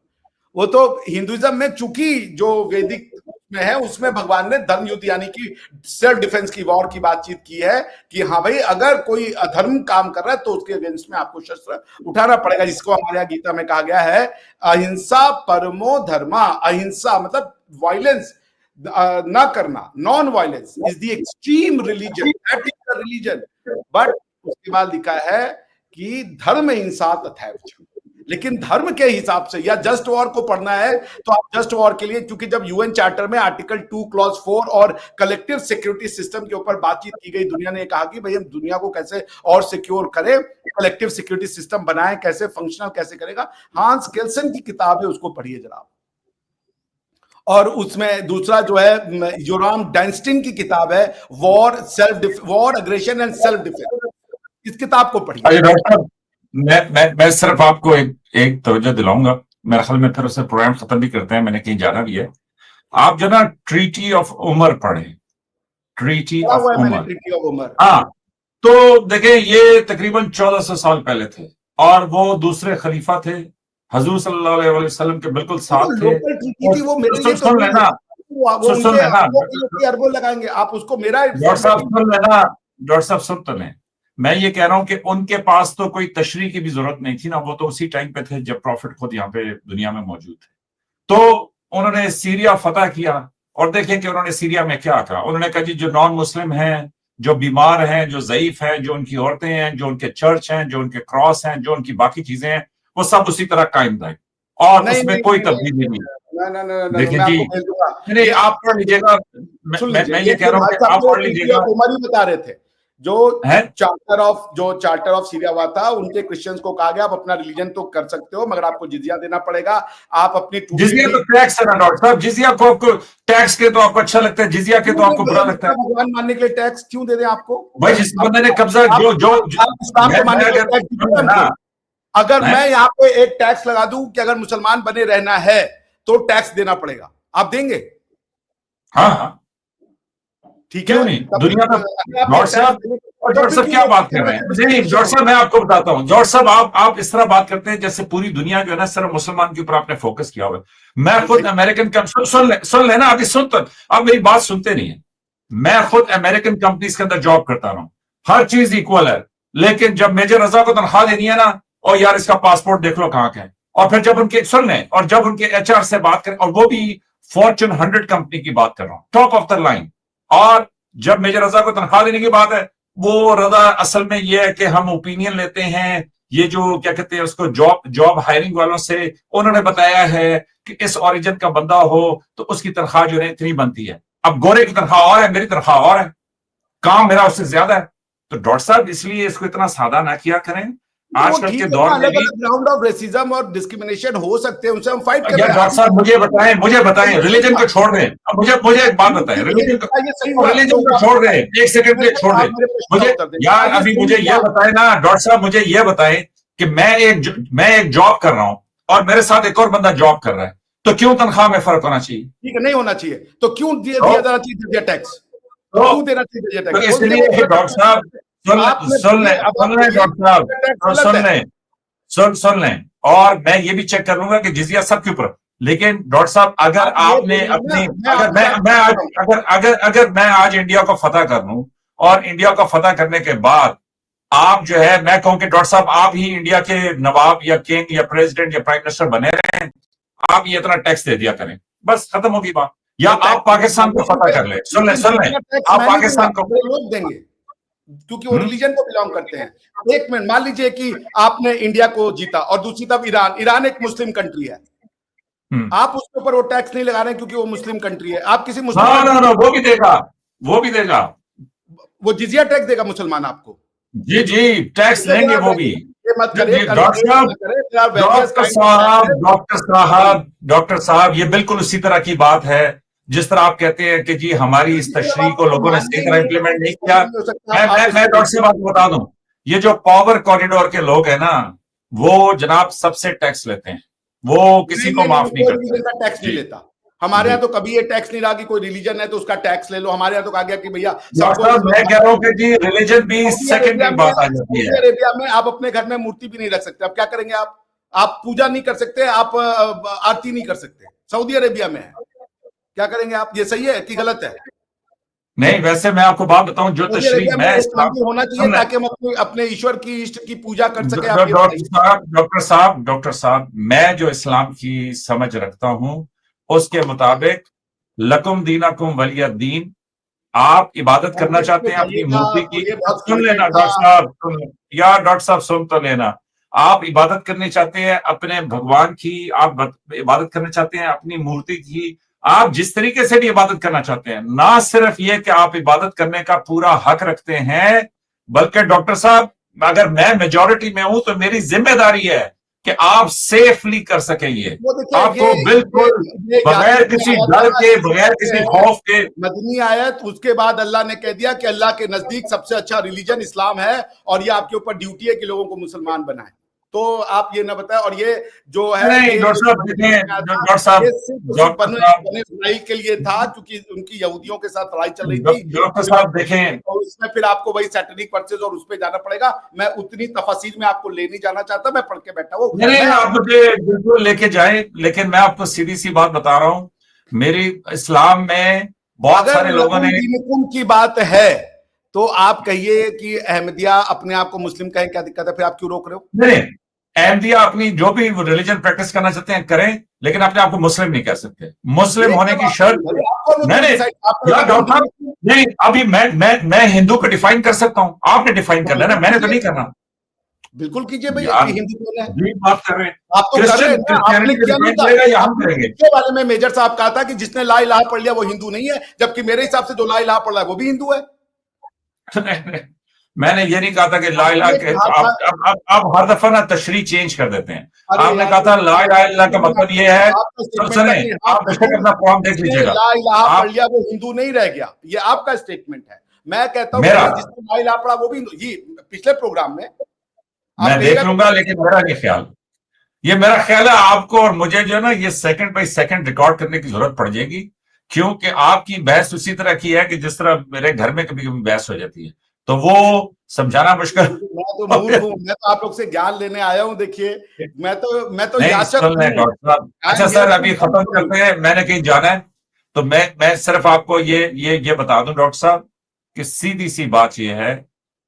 वो तो हिंदुइज्म में चूंकि जो वैदिक में है, उसमें भगवान ने धर्म युद्ध यानी कि सेल्फ डिफेंस की, वॉर की बातचीत की है कि हाँ भाई, अगर कोई अधर्म काम कर रहा है तो उसके अगेंस्ट में आपको शस्त्र उठाना पड़ेगा, जिसको हमारे यहाँ गीता में कहा गया है अहिंसा परमो धर्मा। अहिंसा मतलब वायलेंस ना करना, non violence is the extreme religion, that is the religion. But उसके बाद लिखा है कि धर्म हिंसा तथैव च। लेकिन धर्म के हिसाब से या जस्ट वॉर को पढ़ना है तो आप जस्ट वॉर के लिए, क्योंकि जब यूएन चार्टर में आर्टिकल 2 क्लॉज 4 और कलेक्टिव सिक्योरिटी सिस्टम के ऊपर बातचीत की गई, दुनिया ने कहा कि भाई हम दुनिया को कैसे और सिक्योर करें, कलेक्टिव सिक्योरिटी सिस्टम बनाएं, कैसे फंक्शनल कैसे करेगा। हांस केल्सन की किताब है, उसको पढ़िए जनाब। और उसमें दूसरा जो है योराम डाइंस्टीन की किताब है war aggression and self defence, इस किताब को पढ़िए। डॉक्टर साहब, मैं सिर्फ आपको एक तवज्जो दिलाऊंगा, मेरे ख्याल में फिर उससे प्रोग्राम खत्म भी करते हैं, मैंने कहीं जाना भी है। आप जो ना ट्रीटी ऑफ उमर पढ़े, ट्रीटी ऑफ उमर। हाँ, तो देखें ये तकरीबन 1400 साल पहले थे और वो दूसरे खलीफा थे, हुजूर सल्लल्लाहु अलैहि वसल्लम के बिल्कुल साथ थे। वो मेरे लिए सुन लेना, अरबों लगाएंगे, आप उसको मेरा डॉक्टर साहब सुन लेना, डॉक्टर साहब सुन तो लें। मैं ये कह रहा हूं कि उनके पास तो कोई तशरीह की भी जरूरत नहीं थी ना, वो तो उसी टाइम पे थे जब प्रॉफिट खुद यहाँ पे दुनिया में मौजूद थे। तो उन्होंने सीरिया फतह किया और देखें कि उन्होंने सीरिया में क्या कहा। उन्होंने कहा जी जो नॉन मुस्लिम हैं, जो बीमार हैं, जो ज़ईफ हैं, जो उनकी औरतें हैं, जो उनके चर्च हैं, जो उनके क्रॉस हैं, जो उनकी बाकी चीजें हैं, वो सब उसी तरह कायम रहे और उसमें कोई तब्दीली नहीं। देखिए जी, नहीं आप पढ़ लीजिएगा, मैं ये कह रहा हूँ कि आप पढ़ लीजिएगा। उमर ही बता रहे थे जो चार्टर ऑफ सीरिया हुआ था, उनके क्रिश्चियंस को कहा गया आप अपना रिलीजन तो कर सकते हो मगर आपको जिजिया देना पड़ेगा। आप अपनी जिजिया तो टैक्स है ना डॉक्टर साहब, जिजिया को आपको टैक्स के तो आपको अच्छा लगता है, जिजिया के तो आपको बुरा लगता है। भगवान मानने के लिए टैक्स क्यों दे दें आपको? भाई जिस बंदे ने कब्जा अगर मैं यहाँ पे एक टैक्स लगा दूं कि अगर मुसलमान बने रहना है तो टैक्स देना पड़ेगा, आप देंगे? हाँ ठीक है, नहीं दुनिया का डॉक्टर साहब क्या बात कर रहे हैं? नहीं डॉक्टर साहब मैं आपको बताता हूँ, डॉक्टर साहब आप इस तरह बात करते हैं जैसे पूरी दुनिया जो है ना सिर्फ मुसलमान के ऊपर आपने फोकस किया हुआ है। मैं खुद अमेरिकन सुन लेना अभी, सुन तो आप मेरी बात सुनते नहीं है। मैं खुद अमेरिकन कंपनीज के अंदर जॉब करता रहा हूँ, हर चीज इक्वल है, लेकिन जब मेजर रजा को तनख्वाह देनी है ना, और यार इसका पासपोर्ट देख लो कहाँ का है, और फिर जब उनके सुन लें और जब उनके एचआर से बात करें, और वो भी फॉर्च्यून 100 कंपनी की बात कर रहा हूं, टॉप ऑफ द लाइन, और जब मेजर रजा को तनख्वाह देने की बात है, वो रजा असल में ये है कि हम ओपिनियन लेते हैं, ये जो क्या कहते हैं उसको जॉब हायरिंग वालों से, उन्होंने बताया है कि इस ओरिजिन का बंदा हो तो उसकी तनख्वाह जो है इतनी बनती है। अब गोरे की तनख्वाह और है, मेरी तनख्वाह और है, काम मेरा उससे ज्यादा है। तो डॉक्टर साहब इसलिए इसको इतना सादा ना किया करें। आजकल के दौर में ग्राउंड ऑफ रेसिज्म और डिस्क्रिमिनेशन हो सकते हैं, उनसे हम फाइट कर रहे हैं। डॉक्टर साहब मुझे बताएं रिलीजन को छोड़ दें। अब मुझे एक बात बताएं, रिलीजन को छोड़ दें, एक सेकंड के लिए छोड़ दें मुझे यार, अभी मुझे यह बताएं ना डॉक्टर साहब, मुझे यह बताएं कि मैं एक जॉब कर रहा हूं और मेरे साथ एक और बंदा जॉब कर रहा है, तो क्यों तनख्वाह में फर्क होना चाहिए? ठीक है, नहीं होना चाहिए तो क्यों दिया जाना चाहिए टैक्स? क्यों देना चाहिए टैक्स? इसलिए डॉक्टर साहब सुन लें और मैं ये भी चेक कर लूंगा कि जिजिया सब के ऊपर। लेकिन डॉक्टर साहब अगर आपने अपनी अगर मैं आज इंडिया को फतह कर लूं और इंडिया को फतह करने के बाद आप जो है मैं कहूं कि डॉक्टर साहब आप ही इंडिया के नवाब या किंग या प्रेसिडेंट या प्राइम मिनिस्टर बने रहे, आप ये इतना टैक्स दे दिया करें, बस खत्म होगी बात। या आप पाकिस्तान को फतह कर ले, सुन लें आप पाकिस्तान को लोग देंगे क्योंकि वो रिलीजन को बिलोंग करते हैं। एक मिनट, मान लीजिए कि आपने इंडिया को जीता और दूसरी तरफ ईरान एक मुस्लिम कंट्री है, आप उसके ऊपर वो टैक्स नहीं लगा रहे हैं क्योंकि वो मुस्लिम कंट्री है। आप किसी मुस्लिम वो भी देगा वो जिजिया टैक्स देगा मुसलमान आपको। जी टैक्स लेंगे वो भी। डॉक्टर साहब ये बिल्कुल उसी तरह की बात है जिस तरह आप कहते हैं कि जी हमारी इस तशरीह को लोगों ने सही तरह इंप्लीमेंट नहीं किया। मैं डॉक्टर साहब आपको बता दूं, ये जो पावर कॉरिडोर के लोग हैं ना, वो जनाब सबसे टैक्स लेते हैं, वो किसी को माफ नहीं करते। टैक्स नहीं लेता। हमारे यहाँ तो कभी ये टैक्स नहीं रहा कि कोई रिलीजन है तो उसका टैक्स ले लो। हमारे यहाँ तो कहा गया कि भैया मैं कह रहा हूँ कि जी रिलीजन भी सेकेंडरी बात आ जाती है। अरेबिया में आप अपने घर में मूर्ति भी नहीं रख सकते। अब क्या करेंगे आप पूजा नहीं कर सकते, आप आरती नहीं कर सकते। सऊदी अरेबिया में है, क्या करेंगे आप? ये सही है कि गलत है? नहीं, वैसे मैं आपको बात बताऊं, जो तशरीह मैं होना चाहिए ताकि हम अपने ईश्वर की इष्ट की पूजा कर सके। डॉक्टर साहब मैं जो इस्लाम की समझ रखता हूं उसके मुताबिक लकुम दीनकुम वलिय दीन, आप इबादत करना चाहते हैं अपनी मूर्ति की, सुन लेना डॉक्टर साहब, यार डॉक्टर साहब सुन तो लेना, आप इबादत करनी चाहते हैं अपने भगवान की, आप इबादत करना चाहते हैं अपनी मूर्ति की, आप जिस तरीके से भी इबादत करना चाहते हैं, ना सिर्फ ये कि आप इबादत करने का पूरा हक रखते हैं, बल्कि डॉक्टर साहब अगर मैं मेजॉरिटी में हूं तो मेरी जिम्मेदारी है कि आप सेफली कर सकें। ये वो देखिए आपको बिल्कुल बगैर किसी डर के, बगैर किसी खौफ के। मदनी आयत, उसके बाद अल्लाह ने कह दिया कि अल्लाह के नजदीक सबसे अच्छा रिलीजन इस्लाम है और ये आपके ऊपर ड्यूटी है कि लोगों को मुसलमान बनाए। तो आप ये ना बताएं। और ये जो है नहीं डॉक्टर साहब देखें, डॉक्टर साहब, ये सिर्फ बने इसराइल के लिए था क्योंकि उनकी यहूदियों के साथ लड़ाई चल रही थी। डॉक्टर साहब देखें, और उसमें फिर आपको वही सैटेनिक वर्सेस और उस पे जाना पड़ेगा। मैं उतनी तफसील में आपको ले नहीं जाना चाहता, मैं पढ़ के बैठा हूँ। नहीं आप मुझे बिल्कुल लेके जाए, लेकिन मैं आपको सीधी सी बात बता रहा हूँ, मेरी इस्लाम में बहुत सारे लोगों ने की बात है तो आप कहिए कि अहमदिया अपने आप को मुस्लिम कहें, क्या दिक्कत है? फिर आप क्यों रोक रहे हो? नहीं, अहमदिया अपनी जो भी रिलीजन प्रैक्टिस करना चाहते हैं करें, लेकिन अपने आप को मुस्लिम नहीं कह सकते। मुस्लिम होने की शर्त डॉक्टर साहब नहीं, अभी मैं हिंदू को डिफाइन कर सकता हूँ, आपने डिफाइन करना है ना, मैंने तो नहीं करना। बिल्कुल कीजिए भाई, हिंदू कौन है? बात कर रहे हैं, आप तो कर रहे हैं ना, आपने किया नहीं था। या हम करेंगे। इसके बारे में मेजर साहब कहा था कि जिसने ला इलाहा पढ़ लिया वो हिंदू नहीं है, जबकि मेरे हिसाब से जो ला इलाहा पढ़ रहा है वो भी हिंदू है। मैंने ये नहीं कहा था कि ला इलाहा के, आप हर दफा ना तशरीह चेंज कर देते हैं। आपने कहा था ला इलाहा इल्लल्लाह का मतलब ये है, सुने आप बेशक अपना फॉर्म देख लीजिएगा, ला इलाहा पढ़ लिया वो हिंदू नहीं रह गया, ये आपका स्टेटमेंट है। मैं कहता हूँ जिसने ला इलाहा पढ़ा वो भी हिंदू। ये पिछले प्रोग्राम में मैं देख लूंगा, लेकिन मेरा नहीं ख्याल, ये मेरा ख्याल है आपको और मुझे जो है ना ये सेकंड बाय सेकंड रिकॉर्ड करने की जरूरत पड़ जाएगी, क्योंकि आपकी बहस उसी तरह की है कि जिस तरह मेरे घर में कभी कभी बहस हो जाती है, तो वो समझाना मुश्किल। मैं तो मूर्ख हूं, मैं तो आप लोग से ज्ञान लेने आया हूं। देखिए मैं तो याचक हूं। अच्छा सर, अभी खत्म करते हैं, मैंने कहीं जाना है, तो मैं सिर्फ आपको ये बता दूं डॉक्टर साहब कि सीधी सी बात यह है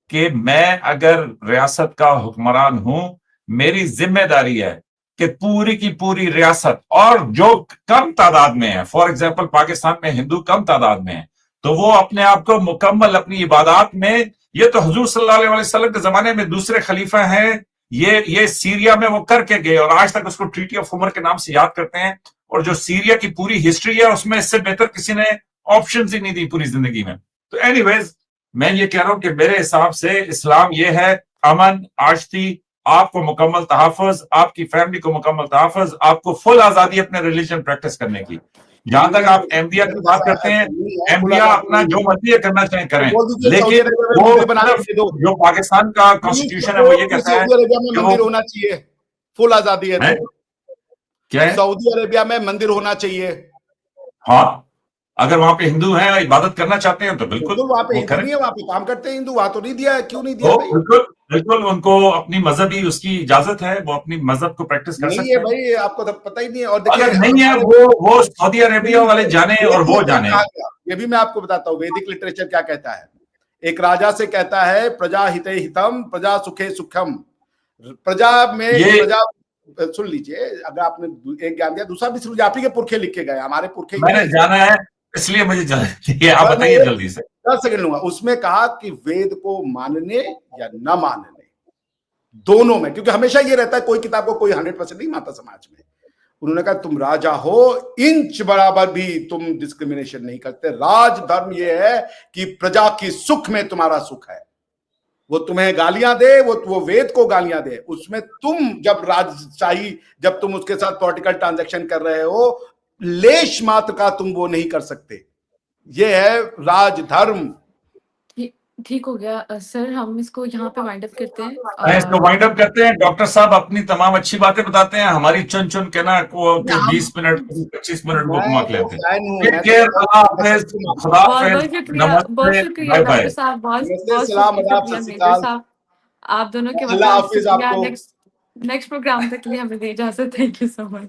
कि मैं अगर रियासत का हुक्मरान हूं, मेरी जिम्मेदारी है कि पूरी की पूरी रियासत, और जो कम तादाद में है, फॉर एग्जांपल पाकिस्तान में हिंदू कम तादाद में है, तो वो अपने आप को मुकम्मल अपनी इबादत में, ये तो हुजूर सल्लल्लाहु अलैहि वसल्लम के जमाने में दूसरे खलीफा हैं, ये सीरिया में वो करके गए और आज तक उसको ट्रीटी ऑफ उमर के नाम से याद करते हैं। और जो सीरिया की पूरी हिस्ट्री है उसमें इससे बेहतर किसी ने ऑप्शन ही नहीं दी पूरी जिंदगी में। तो एनीवेज मैं ये कह रहा हूं कि मेरे हिसाब से इस्लाम ये है अमन, आश्ती, आपको मुकम्मल तहफ़्फ़ुज़, आपकी फैमिली को मुकम्मल तहफ़्फ़ुज़, आपको फुल आजादी अपने रिलीजन प्रैक्टिस करने की। जहां तक आप अहमदिया की बात करते हैं, अहमदिया अपना जो मर्जी करना चाहें करें, लेकिन वो जो पाकिस्तान का कॉन्स्टिट्यूशन है वो ये कहता है कि मंदिर होना चाहिए, फुल आजादी है। क्या है? सऊदी अरेबिया में मंदिर होना चाहिए। हाँ, अगर वहां पे हिंदू हैं, इबादत करना चाहते हैं तो बिल्कुल वहां पे हिंदू नहीं है, वहां पे काम करते हैं हिंदू, वहां तो नहीं दिया है। क्यों नहीं दिया भाई? बिल्कुल उनको अपनी मजहबी उसकी इजाजत है, वो अपनी मजहब को प्रैक्टिस कर सकते हैं। भाई आपको तो पता ही नहीं है। और अगर नहीं है वो सऊदी अरेबिया वाले जाने और वो जाने। ये भी मैं आपको बताता हूँ वैदिक लिटरेचर क्या कहता है। एक राजा से कहता है प्रजा हिते हितम प्रजा सुखे सुखम। प्रजा में प्रजा, सुन लीजिए, अगर आपने एक ज्ञान दिया, दूसरा भी सुन, आप ही के पुरखे लिख के गए, हमारे पुरखे मैंने जाना है इसलिए मुझे आप बताइए जल्दी से। 10 सेकंड लूंगा। उसमें कहा कि वेद को मानने या न मानने दोनों में, क्योंकि हमेशा ये रहता है कोई किताब को कोई 100% नहीं मानता समाज में। उन्होंने कहा तुम राजा हो, इंच बराबर भी तुम डिस्क्रिमिनेशन नहीं करते। राज धर्म ये है कि प्रजा की सुख में तुम्हारा सुख है। वो तुम्हें गालियां दे, वो वेद को गालियां दे, उसमें तुम जब राजशाही, जब तुम उसके साथ पॉलिटिकल ट्रांजैक्शन कर रहे हो, लेश मात्र का तुम वो नहीं कर सकते। ये है राज धर्म। ठीक हो गया सर, हम इसको यहाँ पे वाइंड अप करते हैं। इसको वाइंड अप करते हैं। डॉक्टर साहब अपनी तमाम अच्छी बातें बताते हैं, हमारी चुन चुन के ना को 20 मिनट 25 मिनट बुकमार्क लेते हैं। बहुत शुक्रिया डॉक्टर साहब, बहुत शुक्रिया। आप दोनों के नेक्स्ट प्रोग्राम तक के लिए हमें दे इजाजत। Thank you so much.